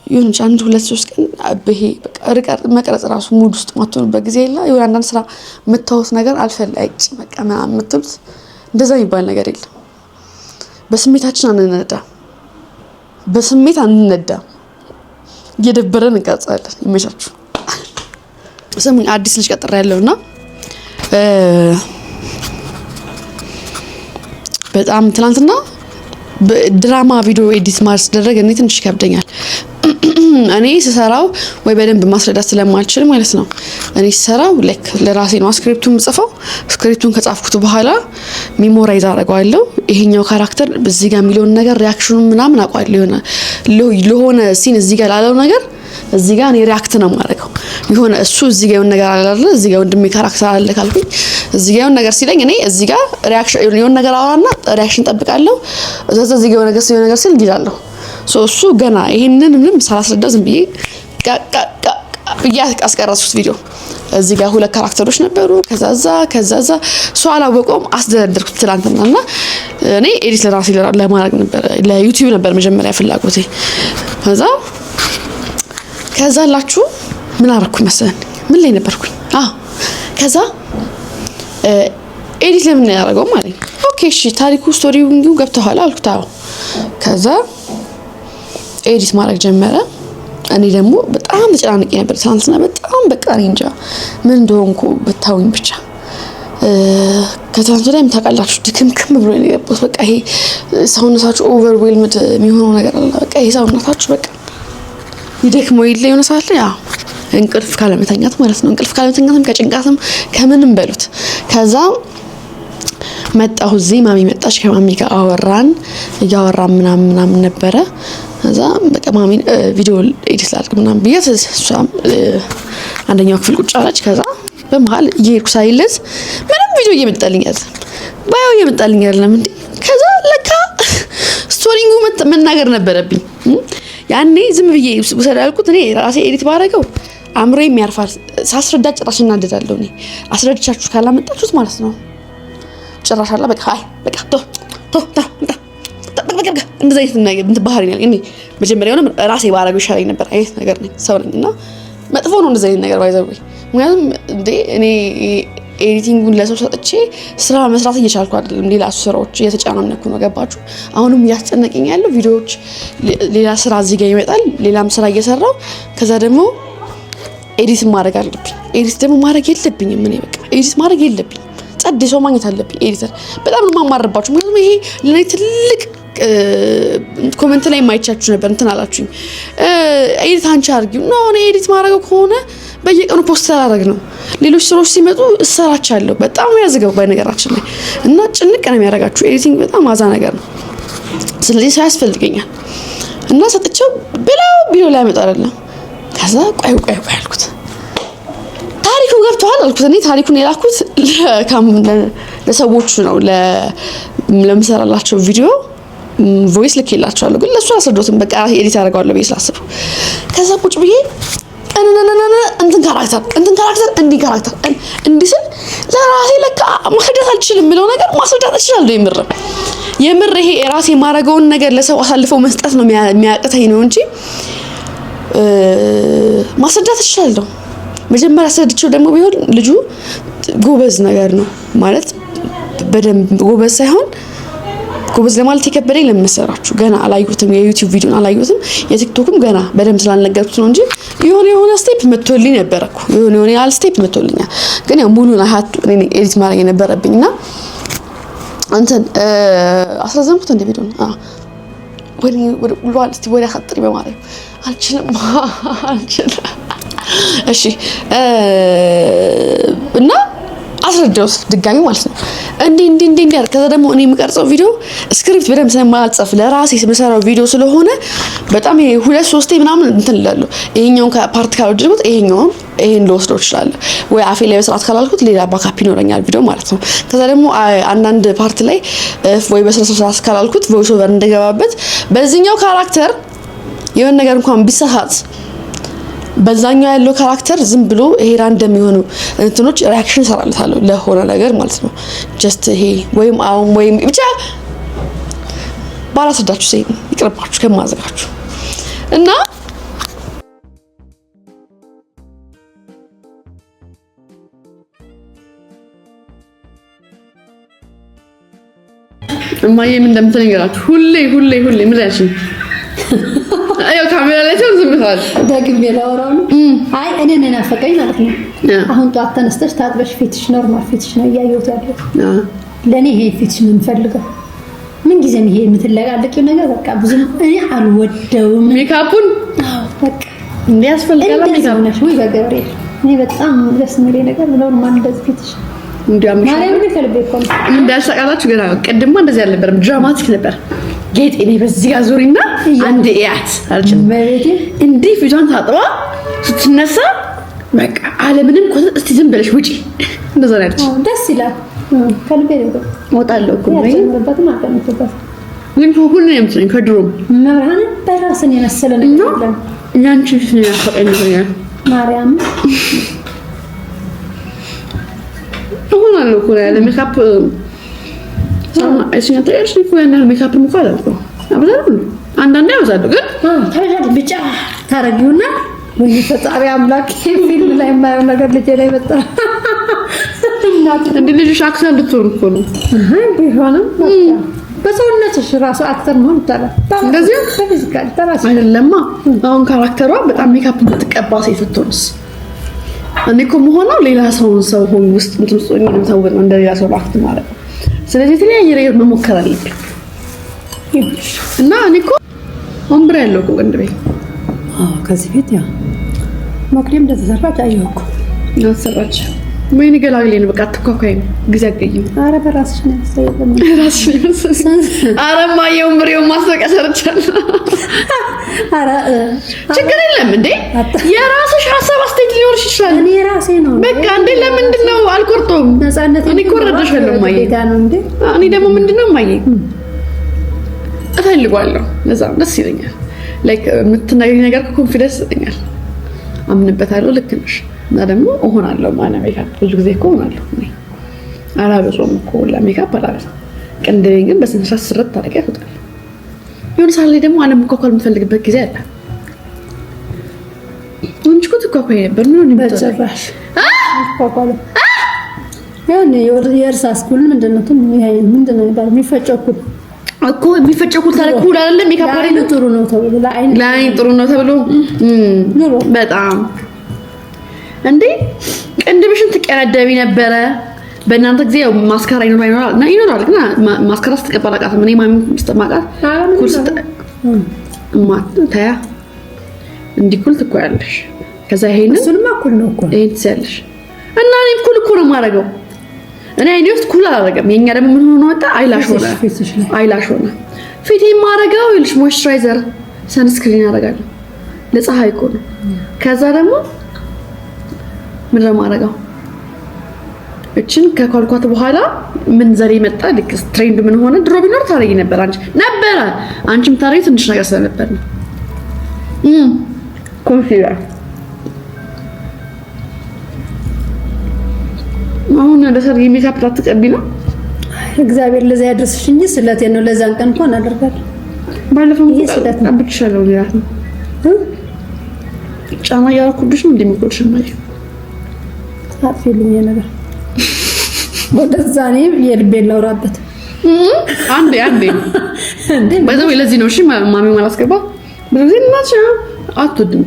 ይሁን 1-2-3 ቀን በሄ በቃ ርቀር መቅረጽ ራሱ ሙድ ውስጥ ማትሆንበት ጊዜ የለ። ይሁን አንዳንድ ስራ የምታወስ ነገር አልፈላጭ በቃ ምናምን የምትሉት እንደዛ የሚባል ነገር የለም። በስሜታችን አንነዳ፣ እየደበረን እንቀርጻለን። ይመቻችሁ። ስሙኝ፣ አዲስ ልጅ ቀጥሬ ያለውና በጣም ትናንትና ድራማ ቪዲዮ ኤዲት ማስደረግ እኔ ትንሽ ይከብደኛል። እኔ ስሰራው ወይ በደንብ ማስረዳት ስለማልችል ማለት ነው። እኔ ስሰራው ላይክ ለራሴ ነው ስክሪፕቱን ጽፈው ስክሪፕቱን ከጻፍኩት በኋላ ሚሞራይዝ አደርገዋለሁ። ይሄኛው ካራክተር በዚህ ጋር የሚለውን ነገር ሪአክሽኑን ምናምን አውቃለሁ። ለሆነ ሲን እዚህ ጋር ላለው ነገር እዚህ ጋር እኔ ሪአክት ነው የማደርገው። የሆነ እሱ እዚህ ጋር የሆነ ነገር አለ አይደል? እዚህ ጋር ወንድሜ ካራክተር አለ ካልኩኝ እዚህ ጋር የሆነ ነገር ሲለኝ እኔ እዚህ ጋር ሪአክሽን የሆነ ነገር አወራና ሪአክሽን ጠብቃለሁ። እዚህ ጋር የሆነ ነገር ሲል ይላልው እሱ ገና ይሄንን ምንም ሳላስረዳ ዝም ብዬ አስቀረጽኩት ቪዲዮ። እዚህ ጋር 2 ካራክተሮች ነበሩ። ከዛዛ ሰው አላወቀውም፣ አስደረድርኩት ትላንትናና እኔ ኤዲት ለራሴ ለማድረግ ነበር ለዩቲዩብ ነበር መጀመሪያ ፍላጎቴ። ከዛላችሁ ምን አደረኩኝ መሰለኝ? ምን ላይ ነበርኩኝ? ከዛ ኤዲት ለምን ያደረገው ማለት ነው። ኦኬ እሺ ታሪኩ ስቶሪው እንዲሁ ገብተዋል አልኩት። ከዛ ኤዲት ማድረግ ጀመረ። እኔ ደግሞ በጣም ተጨናንቄ ነበር ትናንትና። በጣም በቃ እንጃ ምን እንደሆንኩ ብታውኝ ብቻ። ከትናንት ወዲያ ታውቃላችሁ ድክምክም ብሎ ነው የገባሁት። በቃ ይሄ ሰውነታችሁ ኦቨርዌልምድ የሚሆነው ነገር አለ። በቃ ይሄ ሰውነታችሁ በቃ ይደክመው የለ የሆነ ሰዓት ላይ እንቅልፍ ካለመተኛት ማለት ነው። እንቅልፍ ካለመተኛትም ከጭንቃትም ከምንም በሉት። ከዛ መጣሁ እዚህ ማሚ መጣች። ከማሚ ጋር እያወራን ምናምን ነበረ። ከዛ በቃ ማሚ ቪዲዮ ኤዲት ላድርግ ምናምን ብያት እሷም አንደኛው ክፍል ቁጭ አለች። ከዛ በመሀል እየሄድኩ ሳይለዝ ምንም ቪዲዮ እየመጣልኝ አይደለም እንዴ። ከዛ ለካ ስቶሪንጉ መናገር ነበረብኝ። ያኔ ዝም ብዬ ውሰድ ያልኩት እኔ ራሴ ኤዲት ባደረገው አእምሮዬም ያርፋል። ሳስረዳ ጭራሽ እናደዳለሁ። እኔ አስረድቻችሁ ካላመጣችሁት ማለት ነው ጭራሽ አላ በቃ በቃ እንደዛ አይነት ነገር ባህሪ ነኝ እኔ። መጀመሪያውንም ራሴ ባደረገው ይሻለኝ ነበር አይነት ነገር ነኝ ሰው ነኝና መጥፎ ነው እንደዛ አይነት ነገር ባይዘው ምክንያቱም እንዴ እኔ ኤዲቲንጉን ለሰው ሰጥቼ ስራ መስራት እየቻልኩ አይደለም። ሌላ ስራዎች እየተጫናነኩ ነው። ገባችሁ? አሁንም እያስጨነቀኝ ያለው ቪዲዮዎች ሌላ ስራ እዚህ ጋር ይመጣል። ሌላም ስራ እየሰራው ከዛ ደግሞ ኤዲት ማድረግ አለብኝ። ኤዲት ደግሞ ማድረግ የለብኝም። እኔ በቃ ኤዲት ማድረግ የለብኝም። ጸድ ሰው ማግኘት አለብኝ ኤዲተር። በጣም ነው የማማርባችሁ። ምክንያቱም ይሄ ለኔ ትልቅ ኮሜንት ላይ የማይቻችሁ ነበር እንትን አላችሁኝ። ኤዲት አንቺ አድርጊው ነው። እኔ ኤዲት ማድረግ ከሆነ በየቀኑ ፖስት አላደርግ ነው። ሌሎች ስራዎች ሲመጡ እሰራቻለሁ። በጣም ያዝገው በነገራችን ላይ እና ጭንቅ ነው የሚያደርጋችሁ። ኤዲቲንግ በጣም አዛ ነገር ነው። ስለዚህ ሰው ያስፈልገኛል እና ሰጥቼው ብለው ቢሮ ላይ ያመጣ አይደለም። ከዛ ቆይ አልኩት። ታሪኩ ገብቷል አልኩት። እኔ ታሪኩን የላኩት ለሰዎቹ ነው ለምሰራላቸው ቪዲዮ ቮይስ ልኬላቸዋለሁ። ግን ለሱ አስረዶትም በቃ ኤዲት አደርጋለሁ ብዬ ስላሰብኩ ከዛ ቁጭ ብዬ እንትን ካራክተር እንዲህ ስል ለራሴ ለካ ማስረዳት አልችልም ብለው ነገር ማስረዳት እችላለሁ። የምር ይሄ ራሴ የማደርገውን ነገር ለሰው አሳልፈው መስጠት ነው የሚያቅተኝ ነው እንጂ ማስረዳት እችላለሁ። መጀመሪያ አስረድቼው ደግሞ ቢሆን ልጁ ጎበዝ ነገር ነው ማለት በደንብ ጎበዝ ሳይሆን ጎበዝ ለማለት የከበደኝ ለምሰራችሁ ገና አላየሁትም። የዩቲዩብ ቪዲዮን አላየሁትም። የቲክቶክም ገና በደንብ ስላልነገርኩት ነው እንጂ የሆነ ስቴፕ መጥቶልኝ ነበርኩ። የሆነ ያህል ስቴፕ መጥቶልኛል። ግን ያው ሙሉን አሃቱ እኔ ኤዲት ማድረግ የነበረብኝና እንትን አስረዘምኩት እንደ ቪዲዮ ነው። ወደ ኸጥሪ በማለት አልችልም። እሺ እና አስረዳውት ድጋሚ ማለት ነው እንዴ ከዛ ደግሞ እኔ የምቀርጸው ቪዲዮ ስክሪፕት በደንብ ስለማልጽፍ ለራሴ የምሰራው ቪዲዮ ስለሆነ በጣም ይሄ 2-3 ምናምን እንትን እላለሁ። ይሄኛውን ፓርት ካልወደድኩት ይሄን ልወስደው እችላለሁ ወይ አፌ ላይ በስርዓት ካላልኩት ሌላ ባካፕ ይኖረኛል ቪዲዮ ማለት ነው። ከዛ ደግሞ አንዳንድ ፓርት ላይ ወይ በስርዓት ካላልኩት ቮይስ ኦቨር እንደገባበት በዚህኛው ካራክተር የሆነ ነገር እንኳን ቢሳሳት በዛኛው ያለው ካራክተር ዝም ብሎ ይሄ ራንደም የሆኑ እንትኖች ሪአክሽን ሰራለታለሁ ለሆነ ነገር ማለት ነው። ጀስት ይሄ ወይም ብቻ ባላስረዳችሁ ሰይ ይቅርባችሁ ከማዘጋችሁ እና እማዬም እንደምትነግራችሁ ሁሌ ምን ያልሽኝ አየው ካሜራ ላይ ዝም ብሏል። ደግሜ ላወራው ነው። አይ እኔ ናፈቀኝ ማለት ነው። አሁን ጧት ተነስተሽ ታጥበሽ ፊትሽ ኖርማል ፊትሽ ነው እያየሁት ያለው። ለኔ ይሄ ፊትሽ ምን ፈልገው ምን ጊዜም ይሄ የምትለቃለቂው ነገር በቃ ብዙም እኔ አልወደውም። ሜካፑን በቃ እንዴ ያስፈልጋል ሜካፕ ነሽ ወይ በገብርኤል እኔ በጣም ደስ የሚለኝ ነገር ኖርማል እንደዚህ ፊትሽ እንዲያምሽ ማለት ነው። ከልቤ እኮ እንዳልሰቃላችሁ ገና ቀድማ እንደዚህ አልነበረም። ድራማቲክ ነበር። ጌጥ እኔ በዚህ ጋር ዙሪና አንድ ያት አልችልም ማለት እንዴ ፊቷን ታጥባ ስትነሳ በቃ አለምንም ኮተ እስቲ ዝም ብለሽ ውጪ እንደዛ ያለች ደስ ይላል። ከልቤ ነው ወጣለሁ እኮ ነው ያለበት ማቀንተበት ምን ሁሉ ነው የምትለኝ ከድሮም መብራን በራስን የመሰለ ነገር የለም። ያንቺ ነው ያፈቀኝ ነው ማርያም ሆናለሁ እኮ ያለ ሜካፕ እሺ ታያሽ ነው ሜካፕ እንኳን አላልኩም አብዛኛው አንዳንዴ ያወዛሉ ግን ታዲያ ብቻ ታረጊውና ወይ ፈጣሪ አምላክ ፊልም ላይ የማየው ነገር ልጄ ላይ መጣ እንዴ ልጅሽ አክተር እንድትሆን እኮ ነው ቢሆንም በሰውነትሽ ራሱ አክተር መሆን ይችላል። እንደዚህ በፊዚካል ተራስ አይደለም። አሁን ካራክተሯ በጣም ሜካፕ የምትቀባ ሴት ስትሆንስ እኔ እኮ መሆነው ሌላ ሰው ሆኖ ውስጥ እንትምጾኝ ነው ታወቀ እንደሌላ ሰው አክት ማለት ነው። ስለዚህ የተለያየ ነገር መሞከር አለብኝ እና እኔ እኮ ወንበር ያለው እኮ ቀንድ ቤት ከዚህ ቤት ያ ማክሪም እንደተሰራች አየሁ እኮ ያሰራች ወይኔ ገላግሌን በቃ ተኳኳይ ጊዜ አገኘሁ። ኧረ በራስሽ ነው ያሰየለም ራስሽ ኧረ ማየ ወንበሬው ማስታወቂያ ሰርቻለሁ። ኧረ ችግር የለም እንዴ የራስሽ ሀሳብ አስተያየት ሊኖርሽ ይችላል። እኔ ራሴ ነው በቃ እንዴ ለምንድን ነው አልቆርጦም ነፃነት እኔ እኮ ረዳሻለሁ ማየ ነው እንዴ እኔ ደግሞ ምንድነው ማየ እፈልጋለሁ ለዛ ደስ ይለኛል። ላይክ የምትናገሪ ነገር ኮንፊደንስ ይሰጠኛል። አምንበታለሁ ልክ ነሽ እና ደግሞ እሆናለሁ ማለት ሜካፕ ብዙ ጊዜ እኮ እሆናለሁ እኔ አላበዛም እኮ ለሜካፕ አላበዛም። ቅንድቤን ግን በስነ ስርዓት ስርት ታደርጊ ያወጣል። የሆነ ሰዓት ላይ ደግሞ አለመኳኳል የምፈልግበት ጊዜ አለ። አንቺ እኮ ትኳኳይ ነበር ምን ነው በጭራሽ ቆቆሎ ያን የእርሳስ ኩል ምንድነው የሚፈጨው ኩል እኮ የሚፈጨው ኩል ታሪክ ኩል አይደለም ሜካፕ ጥሩ ነው ተብሎ ለአይን ጥሩ ነው ተብሎ በጣም እንዴ ቅንድብሽን ትቀረደቢ ነበረ በእናንተ ጊዜ ያው ማስካራ ይኖራል ግን ማስካራ ስትቀባላቃት ምን ማሚ ስትማቃት ኩል ታያ እንዲኩል ትቆያለሽ ከዛ ይሄንን እሱንማ ኩል ነው እኮ ይሄን ትያለሽ እና እኔ ኩል እኮ ነው የማደርገው እኔ አይኔ ውስጥ ኩል አላደርግም የኛ ደግሞ ምን ሆነ ወጣ አይላሽ ሆነ ፊቴ የማደርገው ይልሽ ሞይስቸራይዘር ሰንስክሪን አደርጋለሁ ለፀሐይ እኮ ነው ከዛ ደግሞ ምን ለማድረገው እችን ከኳልኳት በኋላ ምን ዘሬ መጣ ልክ ትሬንድ ምን ሆነ ድሮ ቢኖር ታረጊ ነበር አንቺም ታረጊ ትንሽ ነገር ስለነበር ነው ኮንፊደር አሁን ለሰርግ ሜካፕ ታጥቀቢ ነው እግዚአብሔር ለዛ ያድርስሽ እንጂ ስለቴ ነው ለዛን ቀን እንኳን አደርጋለሁ ባለፈው ይሄ ስለቴ አብክሻለሁ ይላል ጫማ ያልኩብሽ ነው እንደሚቆልሽ ማለት አጥፊልኝ ነገር ወደዛኔ የልቤን ላውራበት አንዴ በዛው ለዚህ ነው እሺ ማሚ ማላስገባ ብዙ ጊዜ እናትሽ አትወድም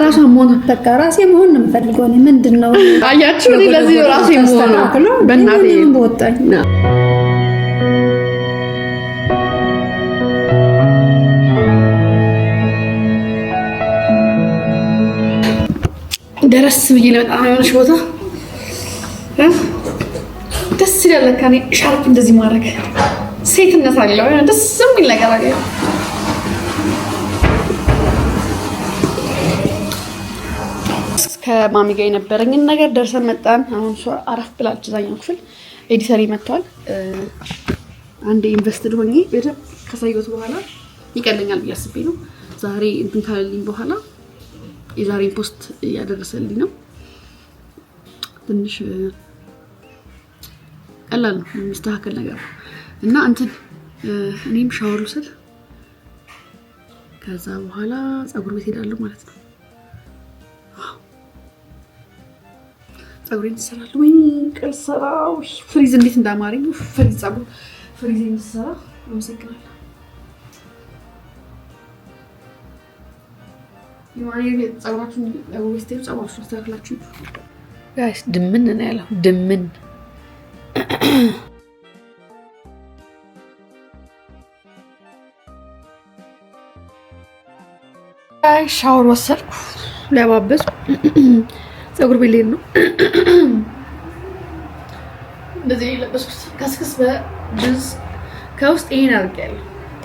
ራሷ መሆን በቃ ራሴ መሆን ነው የምፈልገው እኔ ምንድነው አያችሁ እኔ ለዚህ ራሴ መሆን ነው በእናቴ ወጣኝ ደረስ ብዬ ለበጣም የሆነች ቦታ ደስ ይላል ለካኔ ሻርፕ እንደዚህ ማድረግ ሴትነት አለው ደስ የሚል ነገር አለ ከማሚ ጋር የነበረኝን ነገር ደርሰን መጣን አሁን አረፍ ብላች ዛኛው ክፍል ኤዲተሪ መጥቷል አንዴ ኢንቨስትድ ሆኜ በደም ከሳይወት በኋላ ይቀለኛል ብዬ አስቤ ነው ዛሬ እንትን ካለልኝ በኋላ የዛሬ ፖስት ያደረሰልኝ ነው ትንሽ ቀላል ነው የሚስተካከል ነገር እና እንትን እኔም ሻወር ልውሰድ ከዛ በኋላ ፀጉር ቤት ሄዳለሁ ማለት ነው ፀጉሬን እሰራለሁ ወይ ቀልሰራው ፍሪዝ እንዴት እንዳማረኝ ፍሪዝ ፀጉር ፍሪዝ እንሰራ አመሰግናለሁ ይማኔ ፀጉራችሁን ለወስቴው ፀጉራችሁን አስተካክላችሁ ጋይስ ድምን ነው ያለው ድምን ሻወር ወሰድኩ ለባበስ ፀጉር ቤት ልሄድ ነው እንደዚህ ለበስኩት ከስክስ በጅንስ ከውስጥ ይሄን አድርጌያለሁ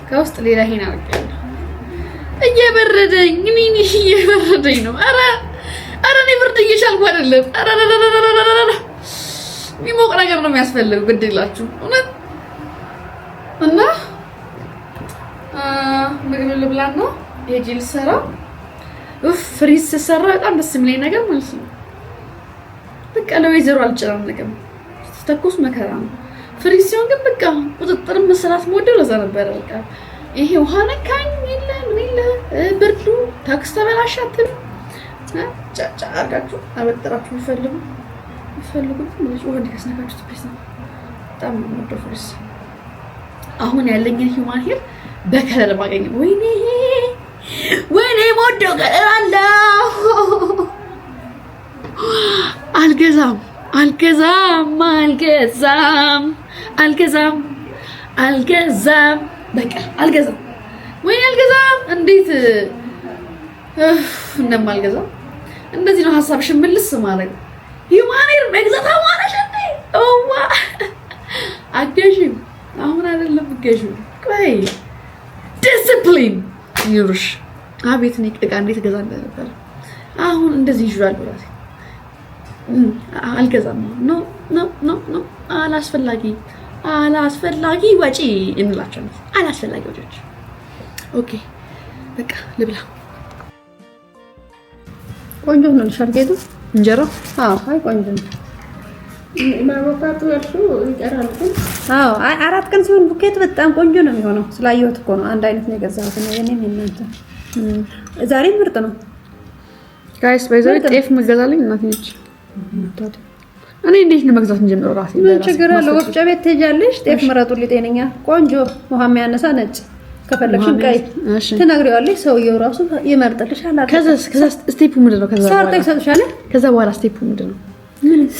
ከውስጥ ሌላ ይሄን አድርጌያለሁ እየበረደኝ ነው ኧረ እኔ ብርድ እየቻልኩ አይደለም ኧረ የሚሞቅ ነገር ነው የሚያስፈልገው ግድ የላችሁ እውነት እና ምግብ ልብላና ሄጄ ልሰራ ፍሪዝ ስሰራ በጣም ደስ የሚለኝ ነገር ማለት ነው በቃ ለወይዘሮ አልጨናነቅም ስተኩስ መከራ ነው ፍሪዝ ሲሆን ግን በቃ ቁጥጥር መስራት ሞዴል ለዛ ነበር በቃ ይሄ ውሃ ነካኝ ይለ ምን ይለ ብርዱ ታክስ ተበላሻትን ጫጫ አርጋችሁ አበጥራችሁ ይፈልጉ ምን ውሃ እንዲከስነካችሁ ትፕስ ነው በጣም ነው ፍሪዝ አሁን ያለኝን ሂውማን ሄር በከለር ማገኘ ወይኔ ሞዶ ከለር አለው አልገዛም በቃ አልገዛም ወይ አልገዛም እንዴት እንደማልገዛም እንደዚህ ነው ሐሳብሽን መልስ ማድረግ ሂውማኔር መግዛት አማራሽ እንዴ ኦዋ አገሽም አሁን አይደለም ገሽም ቆይ ዲሲፕሊን ይሩሽ አቤት ነው እቃ እንዴት ገዛ ነበር አሁን እንደዚህ ይjural ብራሴ አልገዛም ኖ አላስፈላጊ ወጪ እንላቸው አላስፈላጊ ወጪዎች ኦኬ በቃ ልብላ ቆንጆ ነው ሻርጌቱ እንጀራ አይ ቆንጆ ነው ማማካቱ እርሱ ይቀራል አይ 4 ቀን ሲሆን ቡኬት በጣም ቆንጆ ነው የሚሆነው ስላየሁት እኮ ነው አንድ አይነት ነው የገዛሁት ነው የኔም እናንተ ዛሬ ምርጥ ነው ጋይስ በዛሬ ጤፍ መገዛልኝ እናት ነች እኔ እንዴት ነው መግዛት እንጀምረው ራሴ ምን ችግር አለ? ወፍጮ ቤት ትሄጃለሽ። ጤፍ ምረጡልኝ ጤነኛ ቆንጆ ውሃ የሚያነሳ ነጭ ከፈለግሽም ቀይ ትነግሪዋለሽ። ሰውየው ራሱ ይመርጥልሻል። ከዛ ስቴፑ ምንድን ነው? ከዛ በኋላ ስቴፑ ምንድን ነው?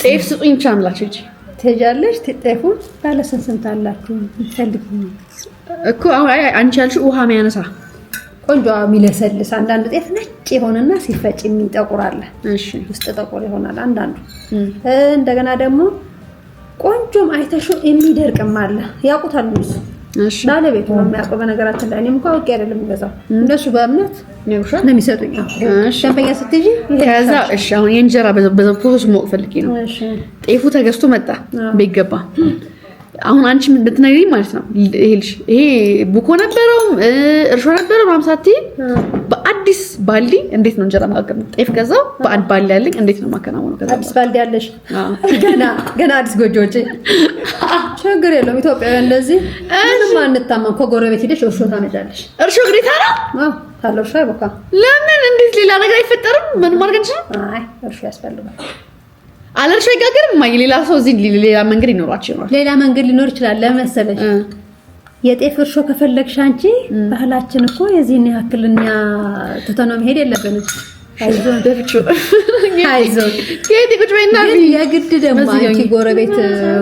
ጤፍ ስጡኝ ብቻ አምላችሁ እጂ ትሄጃለሽ። ጤፉን ባለ ስንት አላችሁ ፈልጊ እኮ አንቺ ያልሽው ውሃ የሚያነሳ ቆንጆ የሚለሰልስ አንዳንድ ጤፍ ነጭ የሆነና ሲፈጭ የሚጠቁራል። እሺ ውስጥ ጠቁር ይሆናል አንዳንዱ። እንደገና ደግሞ ቆንጆም አይተሹ የሚደርቅም አለ። ያውቁታል እሱ። እሺ ባለቤቱ ነው የሚያውቀው። በነገራችን ላይ እኔም እንኳን አውቄ አይደለም የምገዛው እንደሱ በእምነት ነው የሚሰጡኝ። እሺ ደንበኛ ስትይጂ ከዛ እሺ አሁን የእንጀራ በዛው ፕሮሰስ ሞቅ ፈልጊ ነው። እሺ ጤፉ ተገዝቶ መጣ ቢገባ አሁን አንቺ ምን ልትነግሪኝ ማለት ነው? ይሄ ቡኮ ነበረው እርሾ ነበረው ማምሳቲ በአዲስ ባሊ እንዴት ነው እንጀራ ማጋገር? ጤፍ ገዛው በአንድ ባሊ ያለኝ እንዴት ነው ማከናወነው? ከዛ አዲስ ባሊ ያለሽ ገና አዲስ ጎጆዎች ችግር የለውም። ኢትዮጵያውያን እንደዚህ ምንም አንታማም። ከጎረቤት ሄደሽ እርሾ ታመጫለሽ። እርሾ ግዴታ ነው? ታለው እርሾ አይቦካ። ለምን እንዴት ሌላ ነገር አይፈጠርም? ምን ማድረግ እንችላለን? አይ እርሾ ያስፈልጋል። አለርሽ አይጋገርም። ማይ ሌላ ሰው እዚህ ሌላ መንገድ ይኖራችሁ ይኖራል። ሌላ መንገድ ሊኖር ይችላል። ለመሰለሽ የጤፍ እርሾ ከፈለግሽ አንቺ ባህላችን እኮ የዚህን ያክልኛ ተተነው መሄድ የለብንም። አይዞን ደፍቹ አይዞን ከየት ቁጭ በይና የግድ ደግሞ አንቺ ጎረቤት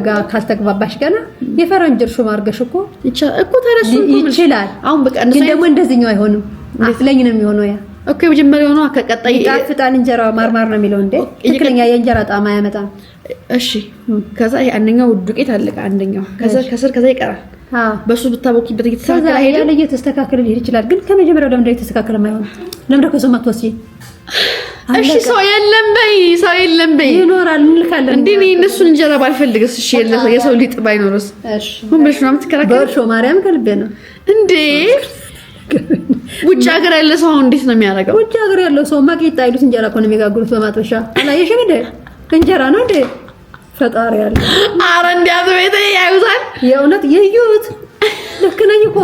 ጋር ካልተግባባሽ ገና የፈረንጅ እርሾ ማርገሽ እኮ ይችላል። አሁን በቃ ግን ደግሞ እንደዚህኛው አይሆንም። አፍለኝ ነው የሚሆነው ያ ኦኬ መጀመሪያው ነው ከቀጣይ ይጣፍጣል። እንጀራ ማርማር ነው የሚለው እንዴ ትክክለኛ የእንጀራ ጣዕም አያመጣም። እሺ ከዛ ይሄ አንደኛው ዱቄት አለቀ። አንደኛው ከስር ከዛ ይቀራል። በሱ ብታቦኪበት እየተስተካከለ ሄደ ያለ እየተስተካከለ ሊሄድ ይችላል። ግን ከመጀመሪያው ለምን እየተስተካከለ ማይሆን? ለምን ከሰው ማትወስጂ? እሺ ሰው የለም በይ ይኖራል እንልካለን እንዴ እኔ እነሱን እንጀራ ባልፈልግስ? እሺ የሰው ሊጥ ባይኖርስ? እሺ ምን ብለሽ ነው የምትከራከሪው? በእርሾ ማርያም ከልቤ ነው እንዴ ውጭ ሀገር ያለ ሰው እንዴት ነው የሚያደርገው? ውጭ ሀገር ያለው ሰው ማቂጣ አይሉት እንጀራ እኮ ነው የሚጋግሩት በማጥበሻ። አላየሽም እንዴ? እንጀራ ነው እንዴ? ፈጣሪ ያለ አረ እንዲያዝ ቤት ያዩታል። የእውነት ይዩት። ልክ ነኝ እኮ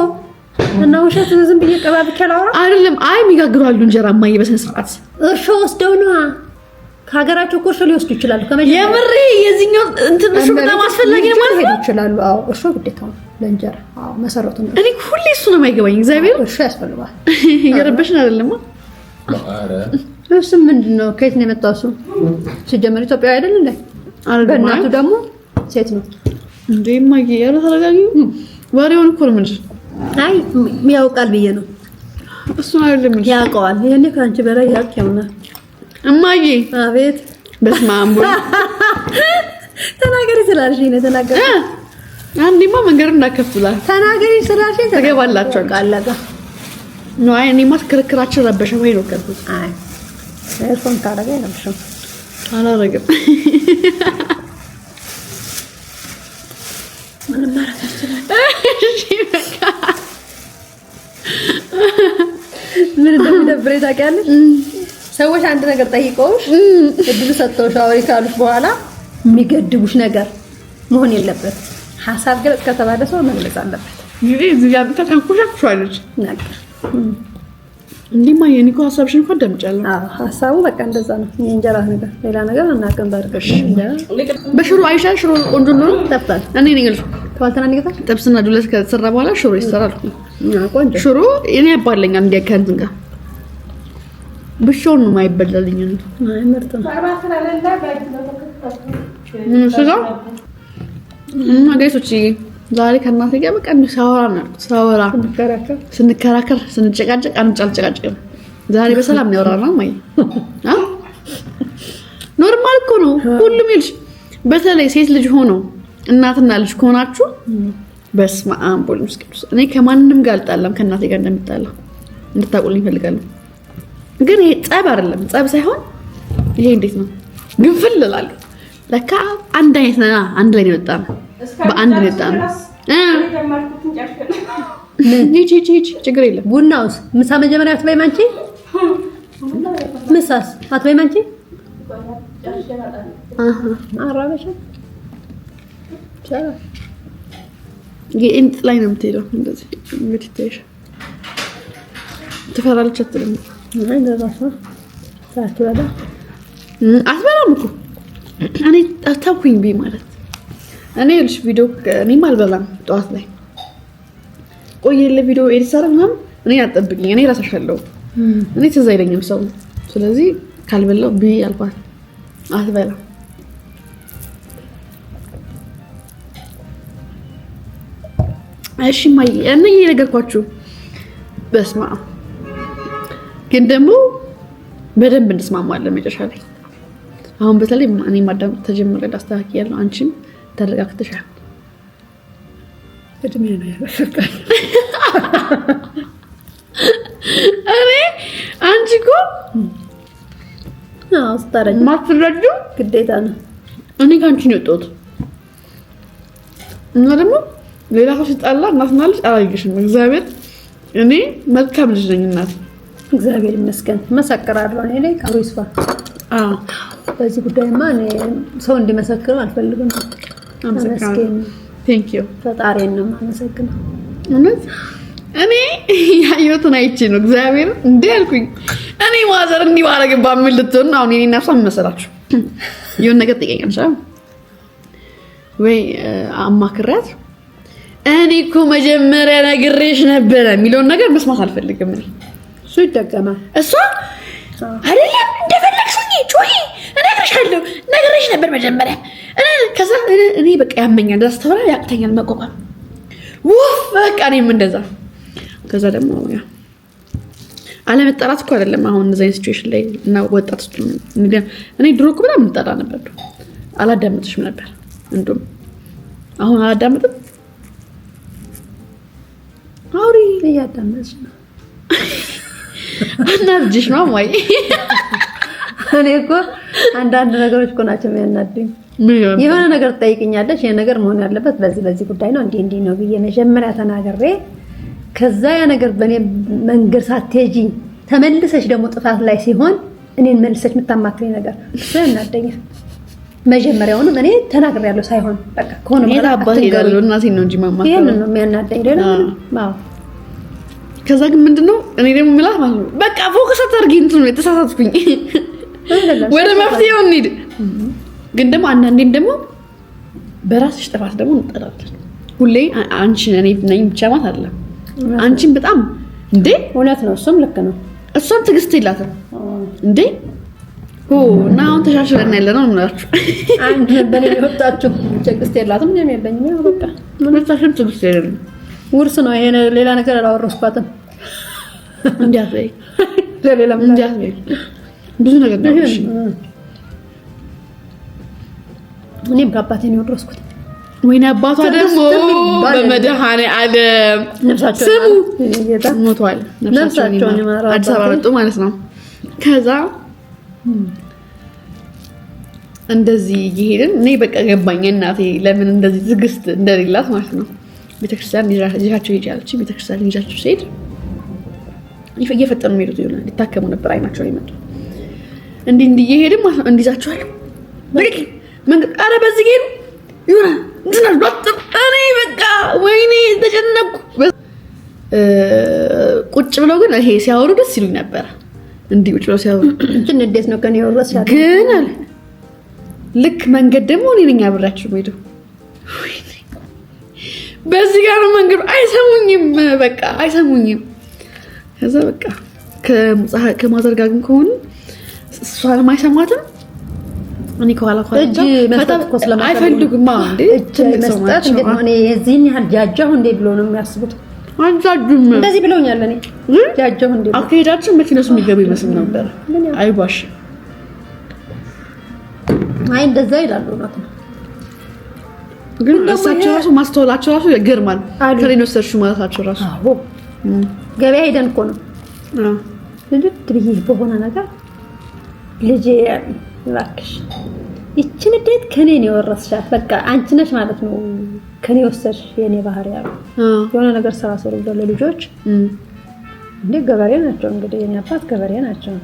እና ውሸት ዝም ብዬ ቀባብቻ ላውራ አይደለም። አይ የሚጋግሩ አሉ እንጀራ ማየ በስነ ስርዓት እርሾ ወስደው ነው ከሀገራቸው እርሾ ሊወስዱ ይችላሉ። የምሬ የዚህኛው እንትን እርሾ በጣም አስፈላጊ ነው ማለት ነው። ይችላሉ። አዎ እርሾ ግዴታ ነው ለእንጀራ። አዎ መሰረቱ ነው። እኔ ሁሌ እሱ ነው የማይገባኝ። እግዚአብሔር እርሾ ያስፈልጋል። እየረበሽን አይደለም? አረ እሱ ምንድነው? ከየት ነው የመጣው? እሱ ሲጀመር ኢትዮጵያዊ አይደል እንዴ? በእናቱ ደግሞ ሴት ነው እንዴ? ማየ ያለ ተረጋጊ። ወሬውን እኮ ነው እንጂ አይ ያውቃል ብዬ ነው። እሱ አይደለም እንጂ ያውቀዋል። የኔ ካንቺ በላይ ያውቀውና እማዬ አቤት። በስመ አብ ተናገሪ ስላልሽ ነው ተናገሪ። አንዴማ መንገድ እንዳከፍቱላል ተናገሪ ስላልሽ ተገባላችሁ አለጋ ነው። አይ እኔ ማስከረከራችሁ ረበሸ ወይ ነው ከብት። አይ ኤርፎን ታረጋ ነው አላረግም። ምንም ማረግ አትችልም። ምን እንደሚደብረኝ ታውቂያለሽ? ሰዎች አንድ ነገር ጠይቀውሽ እድል ሰጥተውሽ አውሪ ካሉሽ በኋላ የሚገድቡሽ ነገር መሆን የለበትም። ሐሳብ ገለጽ ከተባለ ሰው መግለጽ አለበት። ይሄ እዚህ ጋር ተታንኩሻችኋለች ነገር እንዴማ የኔ እኮ ሐሳብሽን እንኳን ደምጫለሁ። ሐሳቡ በቃ እንደዛ ነው። የእንጀራ ነገር ሌላ ነገር አናውቅም። በርግሽ በሽሮ አይሻል ሽሮ ቆንጆ ነው ተፍታል። እኔ ነኝ ልጅ ተዋልተና ንገታ ጥብስና ዱለት ከተሰራ በኋላ ሽሮ ይሰራል። ቆንጆ ሽሮ እኔ ያባለኛል እንዲያካንት ጋር ብቻውን ነው የማይበላልኝ ነው። አይ ምርጥ ነው። ስጋ እና ጋይሶች ዛሬ ከእናቴ ጋር በቃ ሳወራ ስንከራከር ስንጨቃጨቅ አንጨቃጨቅም። ዛሬ በሰላም ነው ያወራነው። ማይ ኖርማል እኮ ነው ሁሉም ልጅ፣ በተለይ ሴት ልጅ ሆኖ እናትና ልጅ ከሆናችሁ በስመ አብ ወልድ ቅዱስ። እኔ ከማንንም ጋር አልጣላም፣ ከእናቴ ጋር እንደምጣላ እንድታውቁልኝ እፈልጋለሁ። ግን ይሄ ጸብ አይደለም፣ ጸብ ሳይሆን ይሄ እንዴት ነው ግንፍል እላለሁ። ለካ አንድ አይነት ነና አንድ ላይ ነው የወጣነው፣ በአንድ ነው የወጣነው። ችግር የለም። ቡናውስ ምሳ መጀመሪያ አትበይም አንቺ? ምሳስ አትበይም አንቺ? አራበሻ ቻላ እንት ላይ ነው የምትሄደው። እንደዚህ እንግዲህ ታይሽ ትፈራለች አትልም? አይ እንደዛ ሳትበላ አትበላም እኮ እኔ ታኩኝ ቢ ማለት እኔ ልጅ ቪዲዮ እኔም አልበላም ጠዋት ላይ ቆየለ ቪዲዮ ኤዲት አደረግ ምናምን እኔ አጠብቅኝ እኔ ራሳሻለሁ እኔ ትዝ አይለኝም ሰው ስለዚህ ካልበላው ቢ አልኳት አትበላ እሺ ማይ እኔ የነገርኳችሁ በስማ ግን ደግሞ በደንብ እንስማማለን መጨረሻ ላይ አሁን በተለይ እኔ ማዳም ተጀመረ ዳስተካክያለሁ አንቺም ተረጋግተሻል እድሜ ነው ያለፈቃል እኔ አንቺ እኮ አስተረኝ ማትረዱ ግዴታ ነው እኔ ካንቺ ነው የወጣሁት እና ደግሞ ሌላ ሰው ሲጣላ እናትና ልጅ አላየሽም እግዚአብሔር እኔ መልካም ልጅ ነኝ እናት እግዚአብሔር ይመስገን መሰከራለሁ እኔ ላይ ቀሩ ይስፋ በዚህ ጉዳይማ እኔ ሰው እንዲመሰክር አልፈልግም አመሰግናለሁ ቴንክ ዩ ፈጣሪን ነው የማመሰግነው እውነት እኔ ያየሁትን አይቼ ነው እግዚአብሔር እንዴ አልኩኝ እኔ ማዘር እንዲህ ባረግባ ምን ልትሆን አሁን እኔና እሷ መሰላችሁ የሆነ ነገር ጠይቀኛለሽ ወይ አማክራት እኔ እኮ መጀመሪያ ነግሬሽ ነበረ የሚለውን ነገር መስማት አልፈልግም እኔ እሱ ይደገማል እሷ አይደለም እንደፈለግሽ ጮሂ እነግርሻለሁ ነግሬሽ ነበር መጀመሪያ ከዛ እኔ በቃ ያመኛል ዳስተውላ ያቅተኛል መቆቋም ውፍ በቃ እኔም እንደዛ ከዛ ደግሞ ያ አለመጣላት እኮ አይደለም አሁን እንደዛ ሲቹዌሽን ላይ እና ወጣት ውስጥ እኔ ድሮ እኮ በጣም እንጠላ ነበር አላዳምጥሽም ነበር እንደውም አሁን አላዳምጥም አውሪ እያዳመጥሽ ነው እና ልጅሽ ነው ማይ እኔ እኮ አንዳንድ ነገሮች እኮ ናቸው የሚያናዱኝ የሆነ ነገር ትጠይቅኛለሽ ይሄ ነገር መሆን ያለበት በዚህ ጉዳይ ነው እንዴ ነው ብዬ መጀመሪያ ተናግሬ ከዛ ያ ነገር በኔ መንገር ሳትሄጂ ተመልሰሽ ደግሞ ጥፋት ላይ ሲሆን እኔን መልሰሽ የምታማክረኝ ነገር እሱ ያናደኛል መጀመሪያውንም እኔ ተናግሬያለሁ ሳይሆን በቃ ኮነ ማለት አባቴ ይላል እናቴ ነው እንጂ ማማከር ይሄን ነው የሚያናደኝ ደና ማው ከዛ ግን ምንድነው እኔ ደግሞ ምላት ማለት ነው በቃ ፎከስ አድርጊ እንትን ነው የተሳሳትኩኝ ወደ መፍትሄው እንሂድ ግን ደግሞ አንዳንዴም ደግሞ በራስሽ ጥፋት ደግሞ እንጠላለን ሁሌ አንቺ እኔ ነኝ ብቻ ማለት አይደለም አንቺም በጣም እንዴ እውነት ነው እሱም ልክ ነው እሷም ትግስት ይላታል እንዴ እና አሁን ተሻሽለን ያለነው ምናችሁ አንድ ነበር የወጣችሁ ትግስት የላትም እኔም የለኝም ያው በቃ ምንታሽም ትግስት የለም ውርስ ነው ይሄ ሌላ ነገር አላወረስኳትም እንዲያዘይ ለሌላ እንዲያዘይ ብዙ ነገር ነው እሺ እኔም ከአባቴ ነው የወረስኩት ወይኔ አባቷ ደግሞ በመድኃኔ ዓለም ነፍሳቸው ስሙ ሞቷል ነፍሳቸው አዲስ አበባ መጡ ማለት ነው ከዛ እንደዚህ ይሄድን እኔ በቃ ገባኝ እናቴ ለምን እንደዚህ ትግስት እንደሌላት ማለት ነው ቤተክርስቲያን ይዣቸው ሄጃለች ቤተክርስቲያን ይዣቸው ሲሄድ እየፈጠኑ ሄዱት ይሆናል ሊታከሙ ነበር አይናቸው ላይ መጡ እንዲህ ይሄድም እንዲዛቸዋል በቃ መንገድ አረ በዚህ ሄዱ ይሆናል እንትና ዶክተር እኔ በቃ ወይኔ ተጨነቁ ቁጭ ብለው ግን ይሄ ሲያወሩ ደስ ይሉኝ ነበር እንዲህ ቁጭ ብለው ሲያወሩ እንትን እንዴት ነው ከኔ ወረስ ያለ ግን አለ ልክ መንገድ ደግሞ እኔ ነኝ አብራችሁ ሄዱ በዚህ ጋር መንገድ አይሰሙኝም በቃ አይሰሙኝም ከዛ በቃ ከማዘር ጋር ግን ከሆነ እሷ ለማይሰማትም እኔ ከኋላ እጅ መስጠት እኮ ስለማይፈልጉ አይፈልጉም እንዴ እጅ መስጠት እንዴት ነው እኔ የዚህን ያህል ጃጃሁ እንዴ ብሎ ነው የሚያስቡት አንዛጁም እንደዚህ ብለውኛል እኔ ጃጃሁ እንዴ አከሄዳችን መኪናስ የሚገቡ ይመስል ነበር አይባሽ አይ እንደዛ ይላሉ ነው ግን እሳቸው ራሱ ማስተዋላቸው ራሱ ይገርማል ከሌሎች ወሰድሽ ማለታቸው ራሱ አዎ ገበያ ሄደን እኮ ነው ልጅ ብዬ በሆነ ነገር ልጄ እባክሽ ይችን እንዴት ከኔ ነው የወረስሻት በቃ አንቺ ነሽ ማለት ነው ከኔ ወሰድሽ የኔ ባህሪ ያሉ የሆነ ነገር ስራ ሰሩ ብለው ልጆች እንዴ ገበሬ ናቸው እንግዲህ የኔ አባት ገበሬ ናቸው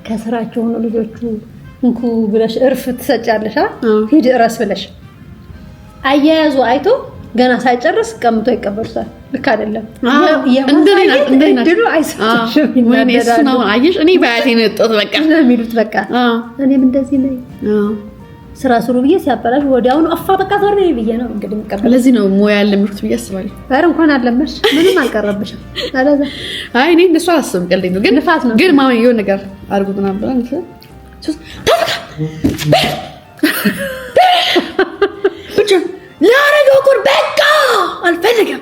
ከስራቸው ነው ልጆቹ እንኩ ብለሽ እርፍ ትሰጫለሽ ሂድ እረስ ብለሽ አያያዙ አይቶ ገና ሳይጨርስ ቀምቶ ይቀበሉታል ልክ አይደለም። እንደኔ ድሉ አይሰጥሽም እሱ ነው አየሽ እኔ ባያቴ ነው የወጣሁት በቃ ነው የሚሉት በቃ እኔም እንደዚህ ነኝ ስራ ስሩ ብዬ ሲያበላሽ ወዲያውኑ አፋ በቃ ዞር በይ ብዬ ነው እንግዲህ መቀበል ለዚህ ነው ሞያ ያለምኩት ብዬ አስባለሁ ኧረ እንኳን አለመሽ ምንም አልቀረብሽም አለዛ አይ እኔ እንደሱ አላስብም ቀልዴ ነው ግን ማማ የሆነ ነገር አድርጉትና ብለን ብቻ ላረገው ኩር በቃ አልፈልግም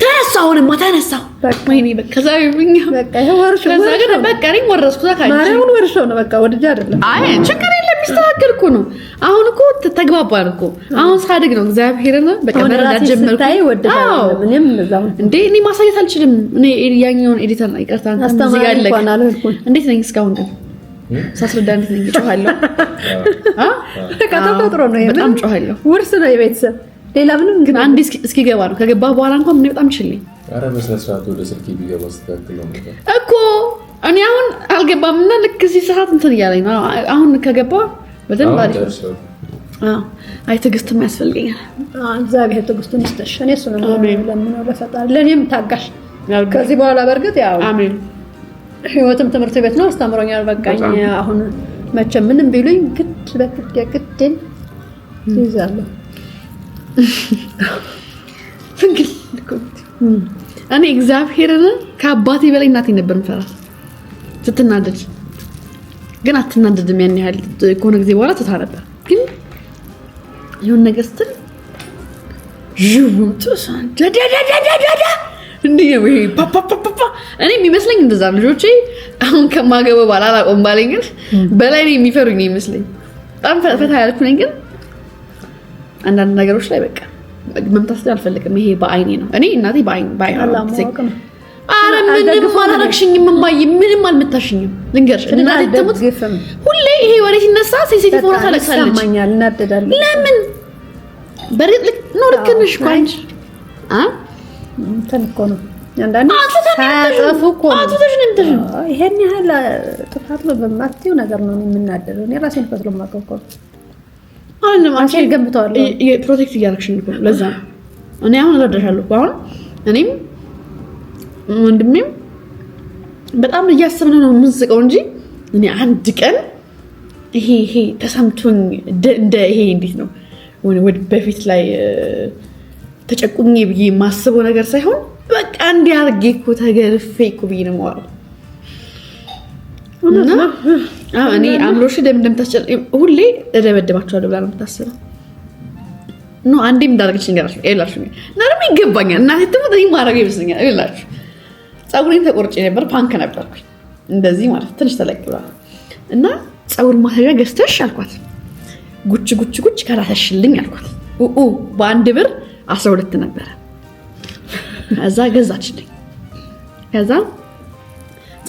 ተነሳውንማ ተነሳው ወይኔ በቃ ከዛ ይብኛ በቃ ወርሽ በቃ እኔ ወረስኩ ታካኝ ማርያምን ወርሽው ነው በቃ ወድጃ አይደለም አይ ችግር የለም ይስተካከል እኮ ነው አሁን እኮ ተግባባን እኮ አሁን ሳድግ ነው እግዚአብሔርን በቃ መረዳት ጀመርኩ ታይ ወድሻለሁ ምንም እዛው እንዴ እኔ ማሳየት አልችልም እኔ ያኛውን ኤዲተር ላይ ይቀርታ እዚህ ጋር ለኩ እንዴት ነኝ እስካሁን ግን ሳስረዳ እንዴት ነኝ ጮሃለሁ ከተፈጥሮ ነው በጣም ጮሃለሁ ውርስ ነው የቤተሰብ ሌላ ምንም ግን አንዴ እስኪገባ ነው ከገባ በኋላ እንኳን ምን በጣም ይችላል አረ በስነስርዓቱ ወደ ስልክ ቢገባ አስተካክለው ነው እኮ እኔ አሁን አልገባምና ልክ እዚህ ሰዓት እንትን እያለኝ ነው አሁን ከገባ በደንብ አሪፍ አይ ትዕግስትም ያስፈልገኛል እግዚአብሔር ትዕግስቱን ይስጥሽ እኔ እሱ ነው ለምነው ለፈጣሪ ለኔም ታጋሽ ከዚህ በኋላ በርግጥ ያው አሜን ህይወትም ትምህርት ቤት ነው አስተምሮኛል በቃኝ አሁን መቼም ምንም ቢሉኝ ግድ በግድ የግድን ይዛለሁ ፍንግል እኔ እግዚአብሔርን ከአባቴ በላይ እናቴ ነበር የምፈራት ስትናደድ ግን አትናደድም ያን ያህል ከሆነ ጊዜ በኋላ ትታ ነበር ግን የሆነ ነገር ስትል ጁምቱ ዳዳዳዳዳዳ እንዴ ወይ ፓፓፓፓ እኔ የሚመስለኝ እንደዛ ልጆቼ አሁን ከማገበው ባላ አላቆም ባለኝ ግን በላይ ነው የሚፈሩኝ ነው የሚመስለኝ በጣም ፈታ ያልኩ ነኝ ግን አንዳንድ ነገሮች ላይ በቃ መምታስ አልፈልግም ይሄ በአይኔ ነው እኔ እናቴ በአይኔ ነው አረ ምንም አላረክሽኝም እማዬ ምንም አልመታሽኝም ልንገርሽ እናቴ ተሞት ሁሌ ይሄ ወሬ ሲነሳ ሴንሲቲቭ ሆና ታለቅሳለች ማኛል እናደዳለሁ ለምን በርግጥ ነው ልክ ነሽ ቋንጭ ተንኮ ነው አንዳንዴ ታጠፉ እኮ ይሄን ያህል ጥፋት ነው በማትዩ ነገር ነው የምናደረው እኔ ራሴን ፈትሎ ማቀቆ አሁን ለማንቺ ገምተዋል የፕሮቴክት እያረክሽኝ እኮ ለዛ እኔ አሁን እረዳሻለሁ አሁን እኔም ወንድሜም በጣም እያሰብን ነው የምንስቀው እንጂ እኔ አንድ ቀን ይሄ ተሰምቶኝ እንደ ይሄ እንዴት ነው ወደ በፊት ላይ ተጨቁኝ ብዬ ማስበው ነገር ሳይሆን በቃ እንዲያርጌ እኮ ተገርፌ እኮ ብዬ ነው ማለት እና እኔ አምሮሽ ደም ታስጨል ሁሌ እደበደባቸዋለሁ ብላ ነው የምታስበው ነው አንዴም እንዳርገችኝ ገራሽ ይላችሁ ናርም ይገባኛል እናቴ ተመጣጣኝ እኔ ማረግ ይመስለኛል ይላችሁ ጸጉሬን ተቆርጬ ነበር ፓንክ ነበርኩኝ እንደዚህ ማለት ትንሽ ተለቅብላ እና ጸጉር ማሰሪያ ገዝተሽ አልኳት ጉጭ ካላተሽልኝ አልኳት በአንድ ብር 12 ነበር ከዛ ገዛችልኝ ከዛ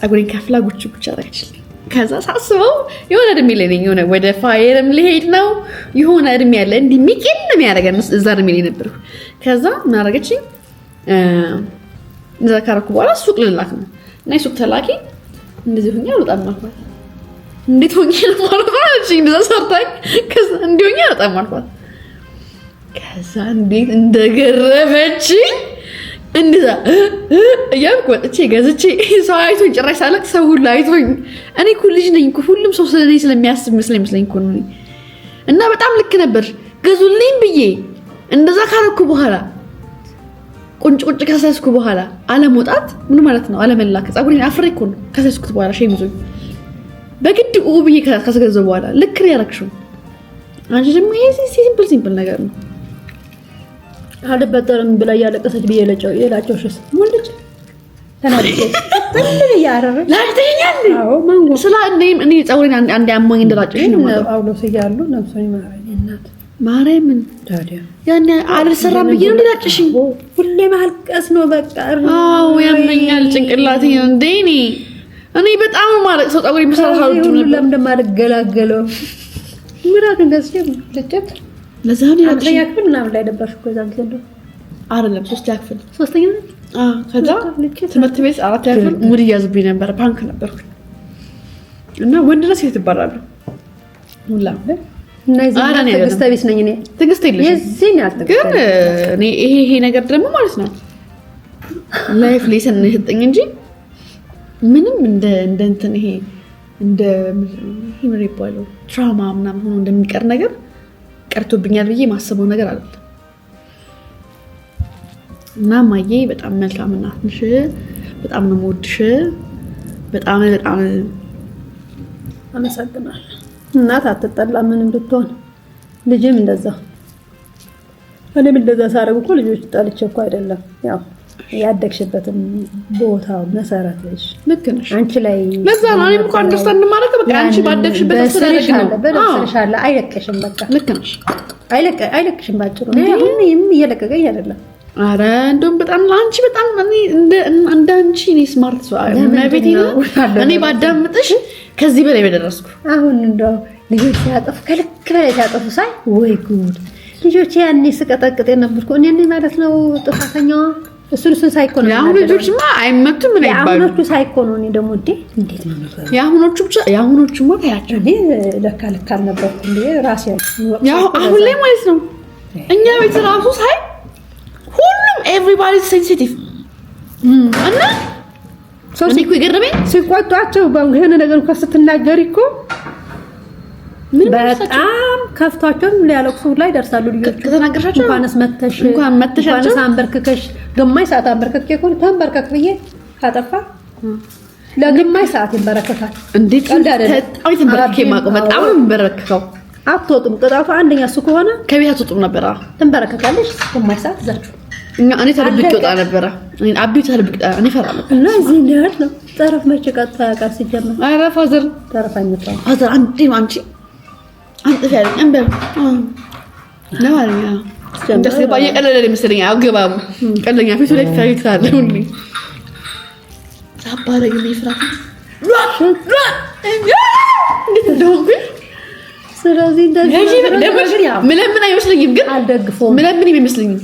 ጸጉሬን ከፍላ ጉጭ አደረገችልኝ ከዛ ሳስበው የሆነ እድሜ ላይ ነኝ የሆነ ወደ ፋየርም ልሄድ ነው የሆነ እድሜ ያለ እንዲህ ሚቂን ነው የሚያደርገን እዛ እድሜ ላይ ነበርኩ ከዛ ምን አደረገችኝ እንደዛ ካረኩ በኋላ ሱቅ ልላክ ነው እና ሱቅ ተላኪ እንደዚህ ሆኜ አልወጣም አልኳት እንዴት ሆኜ ነው ማለት እንደዛ ሰርታኝ ከዛ እንዲህ ሆኜ አልወጣም አልኳት ከዛ እንዴት እንደገረመችኝ እንደዛ እያልኩ ወጥቼ ገዝቼ ሰው አይቶኝ ጭራሽ ሳለቅ ሰው ሁሉ አይቶኝ እኔ እኮ ልጅ ነኝ እኮ ሁሉም ሰው ስለኔ ስለሚያስብ መስለኝ እኮ ነው እና በጣም ልክ ነበር ገዙልኝ ብዬ እንደዛ ካረኩ በኋላ ቁንጭ ከሳስኩ በኋላ አለመውጣት ምን ማለት ነው አለመላክ ጸጉሬን አፍሬ እኮ ነው ከሳስኩት በኋላ ሸይምዞኝ በግድ ብዬ ካስገዘው በኋላ ልክ ነው ያረክሽው አንቺ ደግሞ ይሄ ሲምፕል ነገር ነው አልበጠርም ብላ ያለቀሰች ብዬ የላጨውሽስ ወንድጭ ተናደደ ተልል ያረረ ላይተኛል አዎ ማንጎ ስለ እኔ ጸጉሬን አንድ ያማኝ እንደላጨሽ ነው ማለት ጳውሎስ ይያሉ ነብሶኝ ማረኝ እናት ማርያምን ታዲያ ያኔ አልሰራም ብዬ ነው እንደላጨሽኝ ሁሌ ማልቀስ ነው በቃ አዎ ያመኛል ጭንቅላቴ እንደኔ እኔ በጣም ማለት ሰው ጸጉሬ መስራታው ሁሉ ለምን እንደማልገላገለው ምራቅ እንደዚህ ልጨት ለዛኔ አንደኛ ክፍል ምናምን ላይ ነበርሽ እኮ እዛ ጊዜ አይደለም ሶስተኛ ክፍል ከዛ ትምህርት ቤት አራተኛ ክፍል ሙድ እያዝብኝ ነበር ፓንክ ነበርኩ እና ወንድ ነው ሴት ይባላሉ ሁላ እና ትዕግስት ቢስ ነኝ እኔ ትዕግስት የለሽም የዚህን ያልተገኘ ግን እኔ ይሄ ነገር ደግሞ ማለት ነው ላይፍ ሌሰን ነው የሰጠኝ እንጂ ምንም እንደ እንትን ይሄ እንደ ሂመሪ ባለው ትራውማ ምናምን ሆኖ እንደሚቀር ነገር ቀርቶብኛል ብዬ ማሰበው ነገር አይደለም። እና ማዬ በጣም መልካም እናት ነሽ። በጣም ነው የምወድሽ። በጣም አመሰግናለሁ። እናት አትጠላ ምንም ብትሆን ልጅም እንደዛ። እኔም እንደዛ ሳደርግ እኮ ልጆች ጠልቼ እኮ አይደለም። ያው ያደግሽበትን ቦታ መሰረትሽ ልክ ነሽ አንቺ ላይ ለዛ ነው እኔም እኮ አንደርስታንድ ማለት በቃ አንቺ ባደግሽበት ስለረግ ነው በደስታሽ አይለቀሽም። በቃ ልክ ነሽ። አይለቅሽም ባጭሩ። አሁንም እየለቀቀኝ አይደለም። አረ እንደውም በጣም ላንቺ በጣም እንደ አንቺ እኔ ስማርት ሰው ነብቴ ነው። እኔ ባዳምጥሽ ከዚህ በላይ በደረስኩ። አሁን እንደው ልጆች ሲያጠፉ ከልክ በላይ ሲያጠፉ ሳይ ወይ ጉድ! ልጆች ያኔ ስቀጠቅጥ የነበርኩ እኔ ማለት ነው ጥፋተኛዋ። እሱን ሳይኮ ነው። አሁን ልጆችማ አይመቱም ምን አይባሉ። አሁኖቹ ሳይኮ ነው። እኔ ደግሞ እንዴት ነው ነገር ያሁኖቹ ብቻ ያሁኖቹማ ታያቸው እንዴ ለካ አልነበርኩ እንዴ ራሴ ያው አሁን ላይ ማለት ነው እኛ ቤት ራሱ ሳይ ሁሉም ኤቭሪባዲ ሴንሲቲቭ እና እኔ እኮ የገረመኝ ሲቆጧቸው በሆነ ነገር እንኳን ስትናገሪ እኮ በጣም ከፍቷቸው ሊያለቅሱ ላይ ደርሳሉ። ልጆች ከተናገርሻቸው እንኳንስ መተሻቸው አንበርክከሽ ግማሽ ሰዓት አንበርክከሽ እኮ ተንበርከክ ብዬ ካጠፋ ለግማሽ ሰዓት ይንበረከካል። እንዴት ተጣው ተንበርከክ ማቆም በጣም ይንበረከካው። አትወጡም። ቅጣቱ አንደኛ እሱ ከሆነ ከቤት አትወጡም ነበር። ተንበረከካለሽ ግማሽ ሰዓት ይዛችሁ እኔ ተደብቄ ወጣ ነበር። አቢ ተደብቄ እኔ ፈራለሁ እና እዚህ እንደት ነው ጠረፍ መቼ ቀጥታ ያውቃል ሲጀመር። ኧረ ፋዘር ጠረፍ አይመጣም። ፋዘር አንቺ አንተ ያለኝ እንበል ነው አለኛ እንደስ ባየ ቀለለ መሰለኝ አገባቡ ቀለኛ ፊቱ ላይ ፈሪት አለውኝ አባረ ይፍራት እንዴት እንደሆንኩ ስለዚህ እንደዚህ ምን አይመስለኝም ግን አልደግፈውም። ምን ይመስለኝም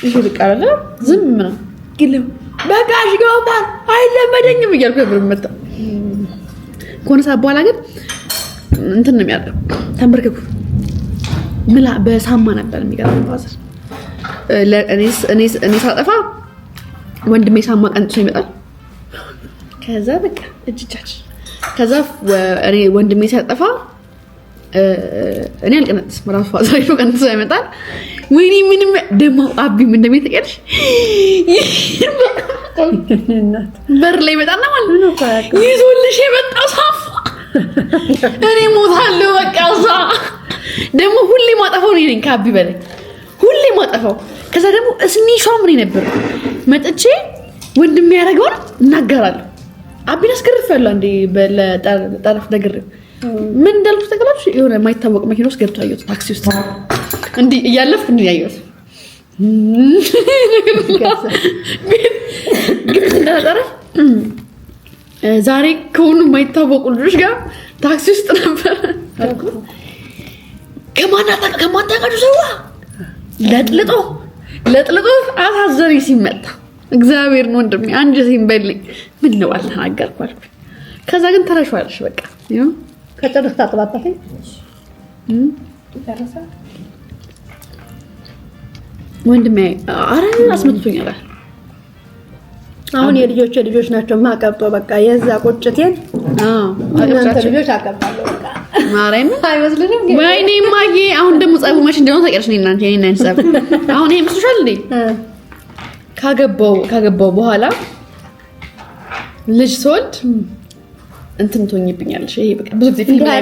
ይሄ ልቃለ ዝም ነው ግልም በጋሽ ጋውታን አይለመደኝም እያልኩ ነበር መጣ ኮንሳ በኋላ ግን እንትን ነው የሚያደርገው ተንበርከኩ ምላ በሳማ ነበር የሚገርም ፋዘር እኔ ሳጠፋ ወንድሜ ሳማ ቀንጥሶ ይመጣል። ከዛ በቃ እጅቻች ከዛ እኔ ወንድሜ ሳጠፋ እኔ አልቀነጥስም ራሱ ፋዘር ቀንጥሶ ይመጣል። ወይኔ ምንም ደሞ አቢ ምን እንደሚተቀልሽ በር ላይ መጣና ማለት ነው ይዞልሽ የመጣው ሳፋ እኔ ሞታለሁ በቃ እዛ ደግሞ ሁሌ ማጠፋው እኔ ነኝ ከአቢ በላይ ሁሌ ማጠፋው። ከዛ ደግሞ እስኒሿ ምን ነበር መጥቼ ወንድም ያደርገውን እናገራለሁ። አቢን አስገርፌያለሁ እንዴ በለጠረፍ ደግሬ ምን እንዳልኩት ተገላችሁ የሆነ የማይታወቅ መኪና ውስጥ ገብቶ አየሁት ታክሲ ውስጥ እንዴ እያለፍኩ እንዴ ያየሁት ግን እንደተጠረ ዛሬ ከሆኑ የማይታወቁ ልጆች ጋር ታክሲ ውስጥ ነበር። ከማታውቃችሁ ሰው ለጥልጦ አሳዘነኝ ሲመጣ እግዚአብሔር ነው ወንድሜ አንጀቴን በልኝ። ምን ነው አልተናገርኩ አልኩ። ከዛ ግን ተረሻለሽ በቃ ይሄው ከጨረስታ ተባጣፈኝ ወንድሜ አረ አስመጥቶኛል። አሁን የልጆች ናቸው ማቀብጦ በቃ የዛ ቁጭቴን እናንተ ልጆች አቀባለሁ በቃ ማረም አይመስልሽም? ወይኔ ማዬ አሁን ደግሞ ጸቡ መች እንደሆነ ታውቂያለሽ። እኔ እና አንቺ ነን ጸብ አሁን ይሄ መስሎሻል እንዴ? ካገባው በኋላ ልጅ ስወልድ እንትን ትሆኝብኛለሽ። ይሄ በቃ ብዙ ጊዜ ፊልም ላይ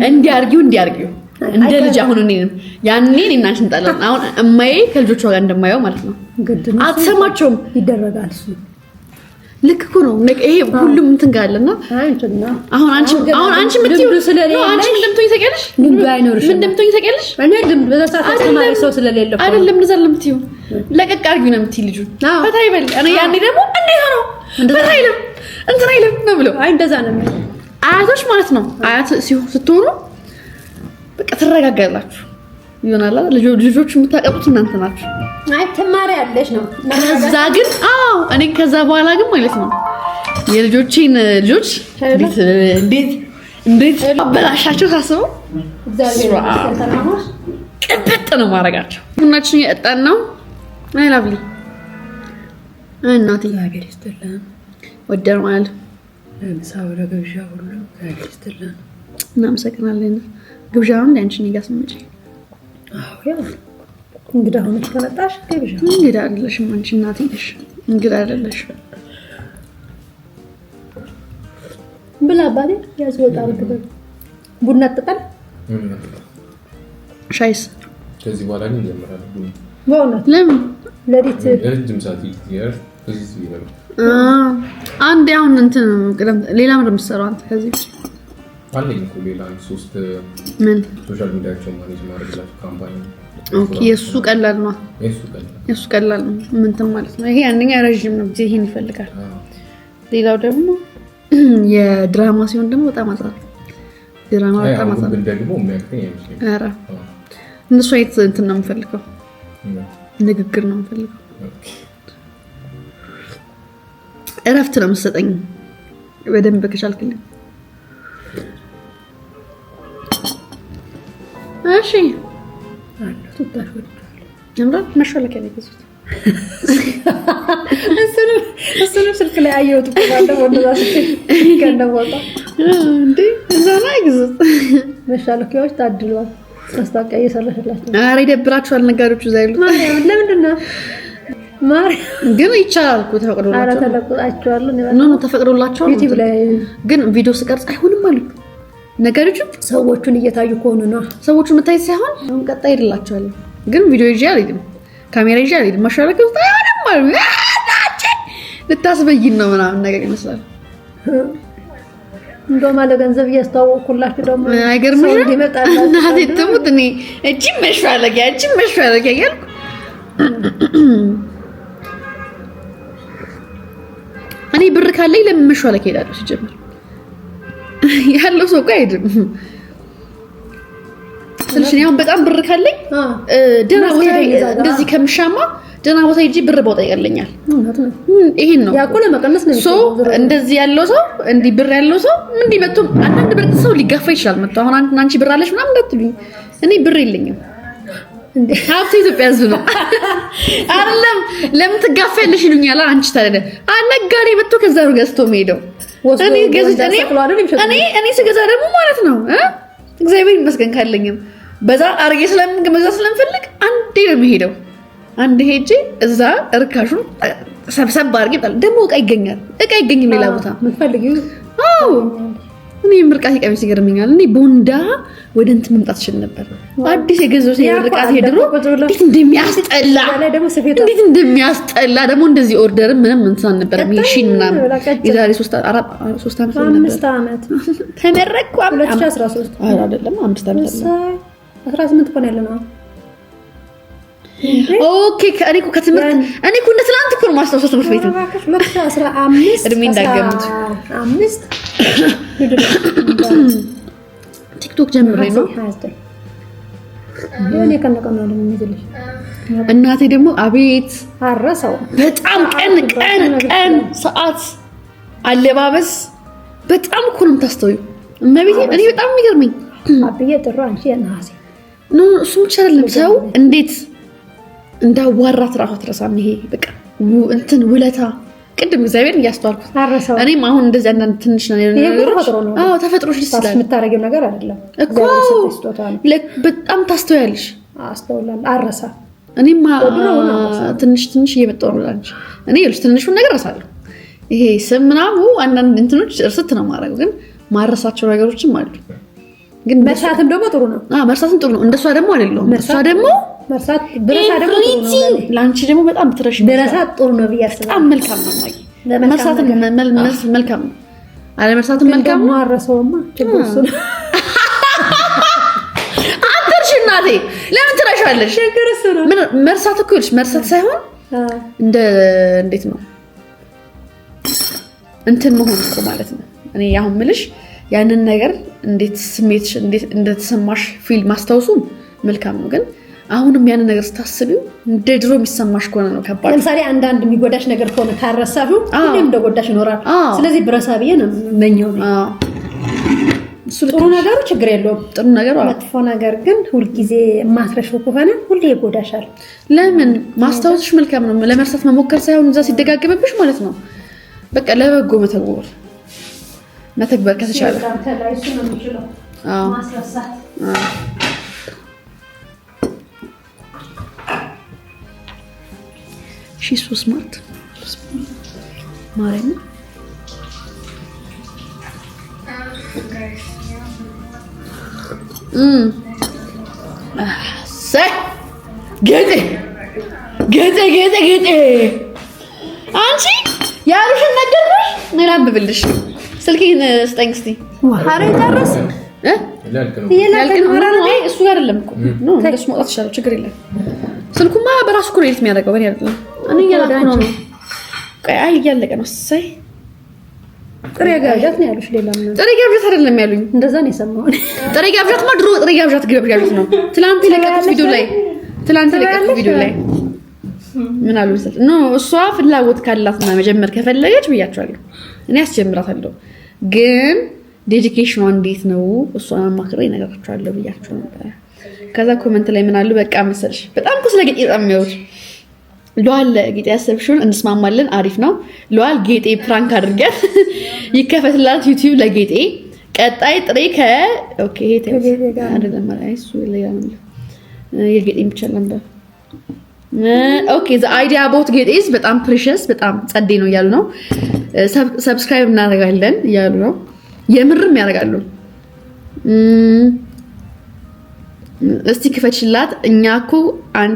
እንዲያርጊው እንደ ልጅ አሁን እኔንም ያኔ እኔና አንቺ እንጣላለን። አሁን እማዬ ከልጆቿ ጋር እንደማየው ማለት ነው አትሰማቸውም ይደረጋል። እሱ ልክ እኮ ነው። ይሄ ሁሉም እንትን ጋር አለና አሁን አንቺ ምትይው ስለሌለ አንቺ ምን እንደምትሆኝ ታውቂያለሽ? ልምዱ አይኖርሽም። ምን እንደምትሆኝ ታውቂያለሽ? እኔ ልምድ በዛ ሰዓት አስተማሪ ሰው ስለሌለ አይደለም እንደዛ ለምትይው ለቀቅ አድርጊው ነው የምትይ ልጁ ፈታ ይበል። እኔ ያኔ ደግሞ እንዴት ነው ፈታ አይልም እንትን አይልም ነው ብለው አይ እንደዛ ነው አያቶች ማለት ነው። አያት ስትሆኑ በቃ ትረጋጋላችሁ ይሆናል። ልጆች የምታቀጡት እናንተ ናችሁ። አይ ተማሪ ያለሽ ነው። ከዛ ግን እኔ ከዛ በኋላ ግን ማለት ነው የልጆቼን ልጆች እንዴት አበላሻቸው ሳስበው እግዚአብሔር ይመስገን ቅብጥ ነው ማረጋቸው። ሁላችን እየጠጣን ነው። አይ ላቭሊ እናቴ ሀገር ይስተላል ወደር ማለት ለምሳው ለግብዣ ሁሉ ሀገር ይስተላል እናመሰግናለን ግብዣውን ለአንቺ ንጋስመጪ አዎ ያው እንግዳ ሆነሽ ከመጣሽ ግብዣ እንግዳ አይደለሽም አንቺ እናቴ ነሽ እንግዳ አይደለሽ ብላ ባለ ያዝወጣው ግበብ ቡና ተጠጣል ሻይስ ከዚህ በኋላ ግን ጀምራለሁ በእውነት ለምን ለዲት ረጅም ሰዓት ይያር ከዚህ ይላል አንድ አሁን እንትን ቅደም ሌላ ምንም ሰራው አንተ ከዚህ አለኝ እኮ ሌላ ሶስት ምን ሶሻል ሚዲያቸው ማኔጅ ማድረግላችሁ ካምፓኒ ኦኬ የሱ ቀላል ነው የሱ ቀላል ነው ምን ማለት ነው ይሄ አንደኛ ረጅም ነው ጊዜ ይሄን ይፈልጋል ሌላው ደግሞ የድራማ ሲሆን ደግሞ በጣም አጣጣ ድራማ በጣም አጣጣ ደግሞ የሚያክኝ አይመስልም አራ እነሱ አይት እንትን ነው የምፈልገው ንግግር ነው የምፈልገው እረፍት ነው የምትሰጠኝ በደንብ ከቻልክልኝ እሺ ተጣጣ እንዴ መሸለከኝ ነው እሱን ስልክ ላይ አየሁት ባለው ወደዛ ከነወጣ እንዴ እዛና ይግዙት መሻለኪያዎች ታድሏል ማስታወቂያ እየሰራሽላችሁ አሬ ደብራችኋል ነጋዴዎቹ እዛ ይሉት ለምንድን ነው ግን ይቻላል እኮ ተፈቅዶላችሁ አራ ተለቆጣችኋል ነው ተፈቅዶላችሁ ዩቲዩብ ላይ ግን ቪዲዮ ስቀርጽ አይሆንም አሉ ነጋዴዎቹ ሰዎቹን እየታዩ ከሆነ ነው ሰዎቹ መታይ ሳይሆን ቀጣይ ይደላችኋል ግን ቪዲዮ ይዤ አልሄድም ካሜራ ይዤ አልሄድም ማሻለከው ታያለም አሉ ልታስበይን ነው ምናምን ነገር ይመስላል እንደው ማለት ገንዘብ እያስተዋወቅኩላችሁ ደግሞ አይገርምም እናቴ ትሙት እኔ እቺ መሽፋለቂያ ያልኩ እኔ ብር ካለኝ ለምን መሽፋለቂያ ሄዳለሁ ሲጀምር ያለው ሰው ጋር አይደለም ስለዚህ ነው በጣም ብር ካለኝ ደና ቦታ እንደዚህ ከምሻማ ደና ቦታ ሂጂ ብር ቦታ ይቀርልኛል ይሄን ነው ያቆለ መቀነስ ነው ሶ እንደዚህ ያለው ሰው እንዲ ብር ያለው ሰው እንዲ መጥቶ አንድ ብር ሰው ሊጋፋ ይችላል መጥቶ አሁን አንቺ ብር አለሽ ምናምን እንዳትሉኝ እኔ ብር የለኝም እንዴ ሀብት ኢትዮጵያ ህዝብ ነው አይደለም ለምን ትጋፋለሽ ይሉኛል አንቺ ታዲያ አነጋሪ መጥቶ ከዛ ነው ገዝቶ ሄደው እኔ ስገዛ ደግሞ ማለት ነው እግዚአብሔር ይመስገን ካለኝም በዛ አርጌ ስለምፈልግ አንዴ ነው የሚሄደው አንድ ሄጄ እዛ እርካሹን ሰብሰብ አርጌ ደግሞ እቃ ይገኛል ሌላ ቦታ ምትፈልጊው አዎ እኔ ምርቃት ይቀምስ ይገርመኛል እኔ ቦንዳ ወደ እንትን መምጣት ይችላል ነበር አዲስ የገዘው ምርቃት ሄድሮ እንዴት እንደሚያስጠላ ደግሞ እንደዚህ ኦርደር ምንም እንትን ነበር ሚሽን ምናምን የዛሬ 3 ዓመት ተመረቅኩ 2013 አይደለም 5 ዓመት 18 ቆን ያለው ነው ኦኬ ከሪኩ ከትምህርት እኔ እኮ እንደ ትላንት እኮ ማስተዋወስ ትምህርት ቤት 2015 እድሜ እንዳገምት 5 ቲክቶክ ጀምሬ ነው እኔ ከነቀና ነው የሚይዝልሽ እናቴ ደግሞ አቤት አረሳው በጣም ቀን ሰዓት አለባበስ በጣም እኮ ነው የምታስተውዩ እመቤቴ እኔ በጣም የሚገርመኝ አብዬ ጥሩ አንቺ የናሴ ነው እሱ ይችላል ሰው እንዴት እንዳዋራት ራሱ ተረሳም ይሄ በቃ እንትን ውለታ ቅድም እግዚአብሔር ያስተዋልኩት አረሳው እኔም አሁን እንደዚህ አንድ ትንሽ ነው አዎ ተፈጥሮሽ ይስላል የምታረጊው ነገር አይደለም እኮ በጣም ታስተውያለሽ አስተውላል አረሳ እኔማ ትንሽ እየመጣው ነው አንቺ እኔ ይልሽ ትንሹን ነገር አሳለሁ ይሄ ስምናው አንዳንድ እንትኖች እርስት ነው ማረግ ግን ማረሳቸው ነገሮችም አሉ ግን መርሳትም ደግሞ ጥሩ ነው መርሳትም ጥሩ ነው እንደሷ ደግሞ አይደለም እሷ ደግሞ መርሳት ብረሳ ደግሞ ጥሩ ነው ላንቺ ደግሞ በጣም ትረሽ ብረሳት ጥሩ ነው ብያስባለሁ በጣም መልካም ነው ማይ መርሳት መልካም ነው አለ መርሳት መልካም ነው አረሰውማ ትግርሱ አንተርሽ እናቴ ለምን ትረሻለሽ ትግርሱ ነው መርሳት እኮ ይልሽ መርሳት ሳይሆን እንዴት ነው እንትን መሆን እኮ ማለት ነው እኔ ያሁን ምልሽ ያንን ነገር እንዴት ስሜትሽ እንዴት እንደተሰማሽ ፊል ማስተዋወሱ መልካም ነው ግን አሁንም ያንን ነገር ስታስቢው እንደ ድሮ የሚሰማሽ ከሆነ ነው ከባድ ለምሳሌ አንዳንድ የሚጎዳሽ ነገር ከሆነ ካረሳሁ ሁሌም እንደጎዳሽ ይኖራል ስለዚህ ብረሳ ብዬ ነው መኘው ጥሩ ነገሩ ችግር የለውም። ጥሩ ነገሩ መጥፎ ነገር ግን ሁልጊዜ ማትረሺው ከሆነ ሁሌ ይጎዳሻል። ለምን ማስታወስሽ መልካም ነው። ለመርሳት መሞከር ሳይሆን እዛ ሲደጋገምብሽ ማለት ነው። በቃ ለበጎ መተግበር ከተቻለ ተላይሱ ነው የሚችለው ማስረሳት። She's so smart. ማረኝ ጌጤ አንቺ ያሉሽን ነገርኩሽ። ምን ላንብብልሽ? ስልኬን ስጠኝ እስኪ። ኧረ ጨረስ እሱ ጋር አይደለም እኮ ነው። እንደሱ መውጣት ይችላል። ችግር የለም። ስልኩማ በራሱ እኮ ነው ኤዲት የሚያደርገው። በእኔ አይደለም። እኔ እያላኩ ነው። አይ እያለቀ ነው። እሰይ ጥሬ ጋብዣት ነው ያሉሽ? ሌላ ምን? ጥሬ ጋብዣት አይደለም ያሉኝ። እንደዛ ነው የሰማሁት። ጥሬ ጋብዣትማ ድሮ ጥሬ ጋብዣት ነው። ትላንት የለቀቁት ቪዲዮ ላይ ምን አሉ መሰለኝ? ኖ እሷ ፍላጎት ካላትና መጀመር ከፈለገች ብያቸዋለሁ። እኔ አስጀምራታለሁ፣ ግን ዴዲኬሽኗ እንዴት ነው እሷን አማክሬ እነግራቸዋለሁ ብያቸው ነበር። ከዛ ኮሜንት ላይ ምን አሉ? በቃ መሰለሽ በጣም እኮ ስለ ጌጤ በጣም የሚያወሩት ለዋል ጌጤ ያሰብሽውን እንስማማለን፣ አሪፍ ነው ለዋል ጌጤ ፕራንክ አድርገን ይከፈትላት ዩቲዩብ ለጌጤ ቀጣይ ጥሬ ኦኬ አይደለም ማለት እሱ ለያለው የጌጤ ብቻ ነበር። ኦኬ ዘ አይዲያ አባውት ጌጤስ በጣም ፕሪሺየስ በጣም ጸዴ ነው እያሉ ነው። ሰብስክራይብ እናደርጋለን እያሉ ነው። የምርም ያደርጋሉ። እስቲ ክፈችላት፣ እኛ እኮ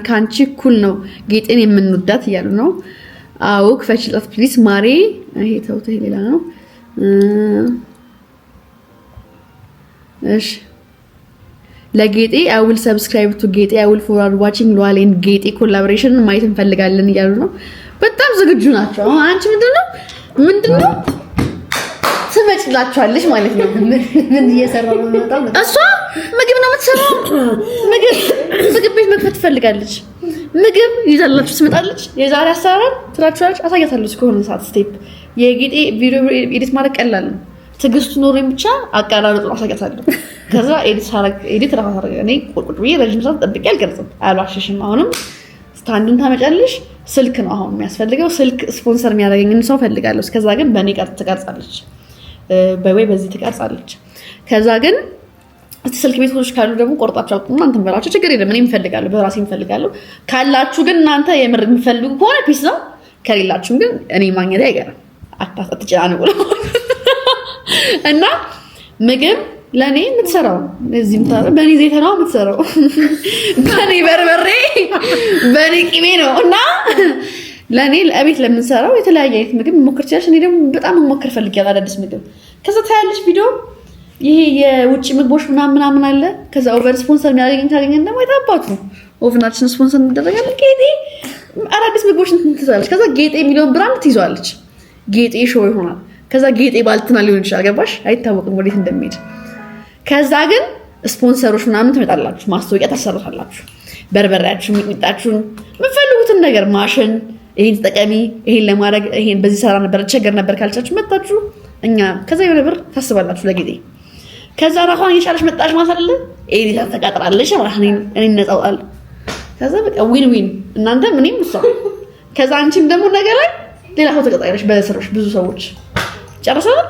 ካንቺ እኩል ነው ጌጤን የምንወዳት እያሉ ነው። አዎ ክፈችላት ፕሊስ ማሬ። ይሄ ተውት፣ ይሄ ሌላ ነው። እሺ ለጌጤ I will subscribe to ጌጤ I will forward watching ለዋል and ጌጤ ኮላቦሬሽን ማየት እንፈልጋለን እያሉ ነው። በጣም ዝግጁ ናቸው። አንቺ ምንድነው ትመጭላችኋለች ማለት ነው። ምን እየሰራው ነው የምመጣው? እሷ ምግብ ነው የምትሰራው። ምግብ ቤት መክፈት ትፈልጋለች። ምግብ ይዛላችሁ ትመጣለች። የዛሬ አሰራር ትላችኋለች። አሳያታለች ከሆነ ሰዓት ስቴፕ። የጌጤ ቪዲዮ ኤዲት ማድረግ ቀላል ነው። ትግስቱ ኖሮኝ ብቻ አቀራረጡን አሳያታለሁ። ከዛ ኤዲት ራሱ አደረገ። እኔ ቁጭ ብዬ ረጅም ሰዓት ጠብቄ አልቀርጽም፣ አልዋሽሽም። አሁንም ስታንዱን ታመጫለሽ። ስልክ ነው አሁን የሚያስፈልገው። ስልክ ስፖንሰር የሚያደርገኝ ሰው ፈልጋለሁ። እስከዛ ግን በእኔ ትቀርጻለች፣ በወይ በዚህ ትቀርጻለች። ከዛ ግን ስልክ ቤቶች ካሉ ደግሞ ቆርጣችሁ አውጡና እንትን በላችሁ፣ ችግር የለም። እኔ እፈልጋለሁ፣ በራሴ እፈልጋለሁ። ካላችሁ ግን እናንተ የምር የምትፈልጉ ከሆነ ፒስ ነው። ከሌላችሁም ግን እኔ ማግኘት አይገርም። አትጨናነቁ። እና ምግብ ለኔ የምትሰራው እዚህም በኔ ዘይት ነው የምትሰራው፣ በኔ በርበሬ በኔ ቅቤ ነው። እና ለኔ ለቤት ለምንሰራው የተለያየ አይነት ምግብ ሞክር ትችላለሽ። እኔ ደግሞ በጣም ሞክር ፈልጊያለሁ አዳዲስ ምግብ። ከዛ ታያለሽ ቪዲዮ ይሄ የውጭ ምግቦች ምናምን አለ። ከዛ ኦቨር ስፖንሰር የሚያደርገኝ ካገኘን ደግሞ የታባቱ ኦቨናችን ስፖንሰር እንደረጋለን። ጌጤ አዳዲስ ምግቦች ትሰራለች። ከዛ ጌጤ የሚለውን ብራንድ ትይዟለች። ጌጤ ሾው ይሆናል። ከዛ ጌጤ ባልትና ሊሆን ይችላል። ገባሽ? አይታወቅም ወዴት እንደሚሄድ። ከዛ ግን ስፖንሰሮች ምናምን ትመጣላችሁ፣ ማስታወቂያ ታሰራላችሁ። በርበሬያችሁ፣ ሚጥሚጣችሁን፣ የምትፈልጉትን ነገር ማሽን፣ ይሄን ተጠቀሚ፣ ይሄን ለማድረግ ይሄን በዚህ ሰራ ነበር ቸገር ነበር ካልቻችሁ መጣችሁ እኛ ከዛ የሆነ ብር ታስባላችሁ ለጌጤ። ከዛ ራሷን የቻለች መጣች ማሰለ ኤዲታ ተቃጥራለች ማለት ነው። እኔ ነጣውጣል። ከዛ በቃ ዊን ዊን እናንተ ምንም እሷ። ከዛ አንቺም ደግሞ ነገር ላይ ሌላ ሰው ተቀጣይረሽ በስርሽ ብዙ ሰዎች ጨርሰናል።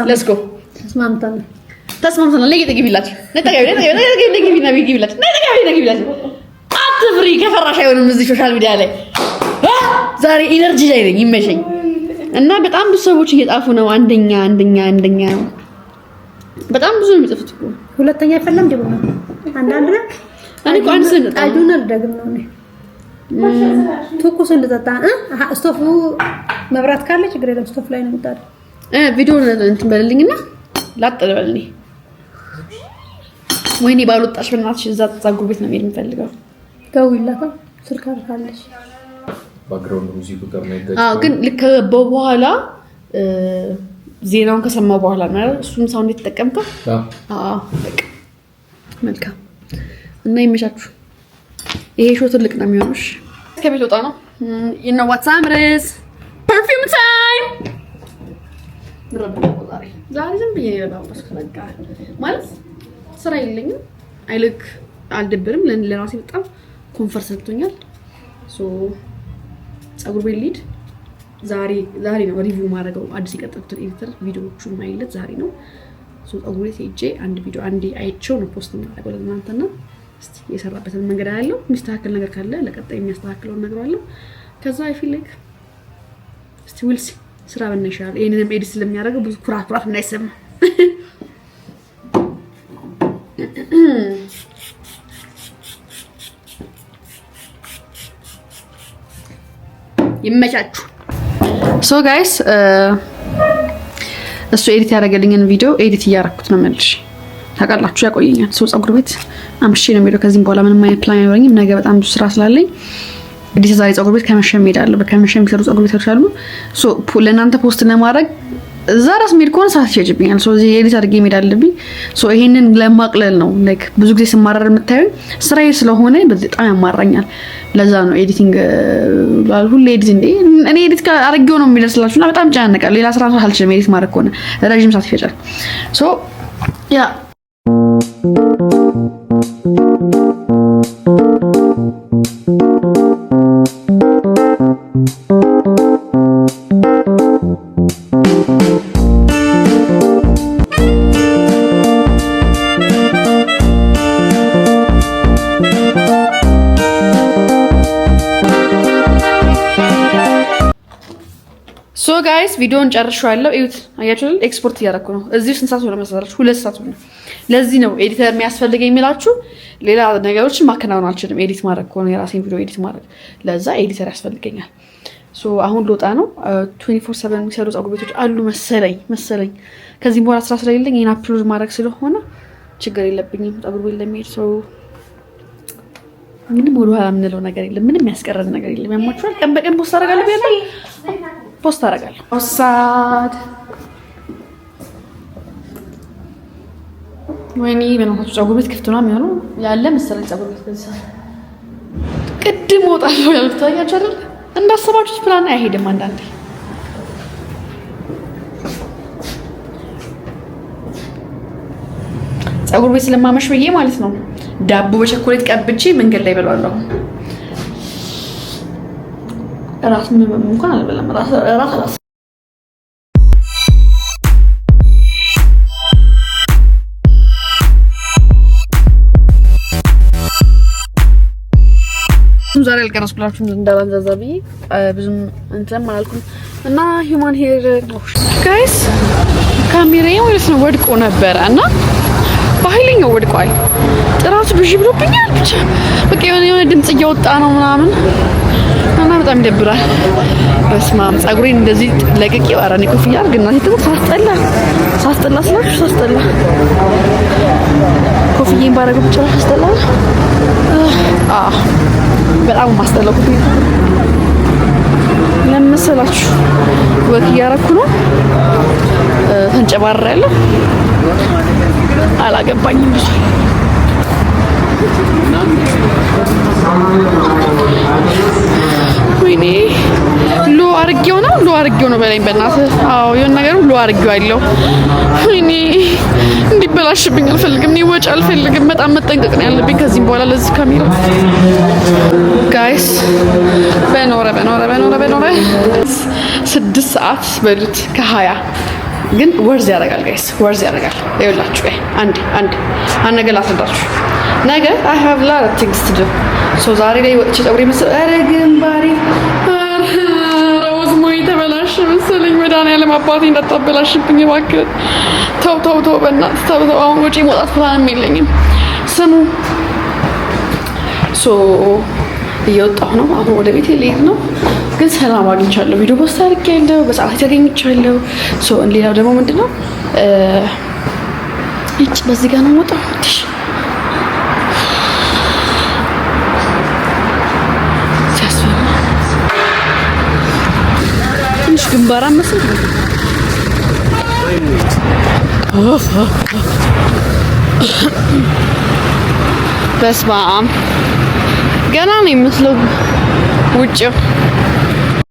ሌትስ ጎ ተስማምተናል። ለጌጤ ግቢላችሁ አትፍሪ። ከፈራሽ አይሆንም እዚህ ሶሻል ሚዲያ ላይ ዛሬ ኢነርጂ ላይ ነኝ ይመሸኝ። እና በጣም ብዙ ሰዎች እየጣፉ ነው። አንደኛ ነው። በጣም ብዙ ነው የሚጽፉት እኮ። ሁለተኛ አይፈለም ደግሞ አንዳንድ ነው። እኔ እኮ አንድ ሰው ነው አይዱናል ደግሞ ነው ትኩስ እንደጠጣ ስቶፉ መብራት ካለ ችግር የለም። ስቶፍ ላይ ነው የምታደርገው። ቪዲዮ እንትን በልልኝና ላጥል በልልኝ። ወይኔ ባልወጣሽ በእናትሽ እዛ ፀጉር ቤት ነው የምፈልገው። ደውይላታ ስልክ አልካለሽ። ባክግራውንድ ሙዚኩ ጋር ነው። ግን ልክ ከገባው በኋላ ዜናውን ከሰማው በኋላ ነው እሱን ሳውንድ የተጠቀምከው። በቃ መልካም እና ይመቻችሁ። ይሄ ሾው ትልቅ ነው የሚሆንሽ። ከቤት ወጣ ነው። you know what time it is? Perfume time. ዛሬ ዝም ብዬ የበላሁት በቃ ማለት ስራ የለኝም አይልክ አልደብርም ለራሴ በጣም ኮንፈርት ሰጥቶኛል ሶ ፀጉር ቤት ልሂድ ዛሬ ነው ሪቪው ማድረገው አዲስ የቀጠልኩት ኤዲተር ቪዲዮዎቹን ማይለት ዛሬ ነው ሶ ፀጉር ቤት ሄጄ አንድ ቪዲዮ አንዴ አይቼው ነው ፖስት ማድረገው ለእናንተና እስቲ የሰራበትን መንገድ አያለው የሚስተካከል ነገር ካለ ለቀጣይ የሚያስተካክለው ነገር አለ ከዛ አይ ፊል ላይክ እስቲ ዊል ሲ ስራ በነሻል ይሄንንም ኤዲት ስለሚያደርገው ብዙ ኩራት እንዳይሰማ ይመቻችሁ ሶ ጋይስ እሱ ኤዲት ያደረገልኝን ቪዲዮ ኤዲት እያደረኩት ነው መልሽ ታውቃላችሁ ያቆየኛል ሶ ፀጉር ቤት አምሽቼ ነው የሚሄደው ከዚህም በኋላ ምንም አይነት ፕላን አይኖረኝም ነገ በጣም ብዙ ስራ ስላለኝ እንግዲህ ዛሬ ፀጉር ቤት ከመሸም ሄዳለሁ ከመሸም የሚሰሩ ፀጉር ቤቶች አሉ ሶ ለእናንተ ፖስት ለማድረግ እዛ ራስ ሜድ ኮን ሰዓት ይፈጅብኛል ሶ እዚህ ኤዲት አድርጌ መሄድ አለብኝ ሶ ይሄንን ለማቅለል ነው ላይክ ብዙ ጊዜ ስማራር የምታዩኝ ስራዬ ስለሆነ በጣም ያማራኛል ለዛ ነው ኤዲቲንግ ሁሌ ኤዲት እኔ ኤዲት አድርጌው ነው የሚደርስላችሁና በጣም ጫነቃል ሌላ ስራ አልችልም ኤዲት ማድረግ ከሆነ ረጅም ሰዓት ይፈጃል ሶ ያ ሶ ጋይስ ቪዲዮን ጨርሻለሁ እዩት አያችሁት ኤክስፖርት እያደረኩ ነው እዚህ ስንት ሰዓት ሆነ መሰላችሁ 2 ሰዓት ሆነ ለዚህ ነው ኤዲተር የሚያስፈልገኝ የሚላችሁ ሌላ ነገሮችን ማከናወን አልችልም ኤዲት ማድረግ ከሆነ የራሴን ቪዲዮ ኤዲት ማድረግ ለዛ ኤዲተር ያስፈልገኛል ሶ አሁን ልወጣ ነው 24/7 የሚሰሩ ፀጉር ቤቶች አሉ መሰለኝ ከዚህ በኋላ ስራ ስለሌለኝ ይሄን አፕሎድ ማድረግ ስለሆነ ችግር የለብኝም ፀጉር ቤት ለሚሄድ ሰው ምንም ወደ ኋላ የምንለው ነገር የለም ምንም ያስቀረን ነገር የለም ያማችኋል ቀን በቀን ፖስት አደርጋለሁ ቢያለሁ ፖስት አደርጋለሁ ኦሳድ ወይኔ በእናትህ ፀጉር ቤት ክፍት ነው የሚሆነው ያለ መሰለኝ ፀጉር ቤት ከዛ ቅድም ወጣለሁ ያልኩት ታያችሁ አይደል እንዳሰባችሁት ፕላን አይሄድም አንዳንዴ ፀጉር ቤት ስለማመሽ ብዬ ማለት ነው ዳቦ በቸኮሌት ቀብቼ መንገድ ላይ በላለሁ ራስ ምንም እንኳን አልበላም ራስ ዛሬ አልቀረስኩላችሁም እንዳላንዛዛ ብዬ ብዙም እንትን አላልኩም እና ሂውማን ሄር ጋይስ ካሜራዬ ማለት ነው ወድቆ ነበረ እና በኃይለኛው ወድቋል ጥራቱ ብዥ ብሎብኛል ብቻ በቃ የሆነ ድምጽ እያወጣ ነው ምናምን እና በጣም ይደብራል በስመ አብ ፀጉሬን እንደዚህ ለቅቄው አራኔ ኮፍያ አድርግና ሲተው ሳስጠላ ኮፍዬን ባረገው ብቻ ሳስጠላ በጣም ማስጠላው ኮፍያ ለምሰላችሁ ወክ እያረኩ ነው ተንጨባራለሁ አላገባኝም ብዙ ወይኔ ሎ አርጌው ነው በላይ በእናትህ አዎ የሆነ ነገር ሎ አርጌው አይለው ወይኔ እንዲበላሽብኝ አልፈልግም እኔ ወጭ አልፈልግም በጣም መጠንቀቅ ነው ያለብኝ ከዚህ በኋላ ለዚህ ካሜራ ጋይስ በኖረ 6 ሰዓት በሉት ከ20 ግን ወርዝ ያደርጋል ጋይስ ወርዝ ያደርጋል ይኸውላችሁ አንድ ነገር ላስረዳችሁ ነገ I have a lot of things to do so ዛሬ ላይ ወጥቼ ፀጉሬ መሰለ አረግም ባሪ ሮዝ ሞይ ተበላሽ መሰለኝ መድኃኒዓለም አባቴ እንዳታበላሽብኝ እባክህ ተው በእናትህ ተው አሁን ወጪ መውጣት ፕላን የለኝም ስሙ ሶ እየወጣሁ ነው አሁን ወደ ቤቴ ልሄድ ነው ግን ሰላም አግኝቻለሁ ቪዲዮ ፖስት አድርጌያለሁ በሰዓት ተገኝቻለሁ ሶ ሌላው ደግሞ ምንድነው እቺ በዚህ ጋር ነው የምወጣው ትንሽ ግንባራ መስል በስመ አብ ገና ነው የሚመስለው ውጭው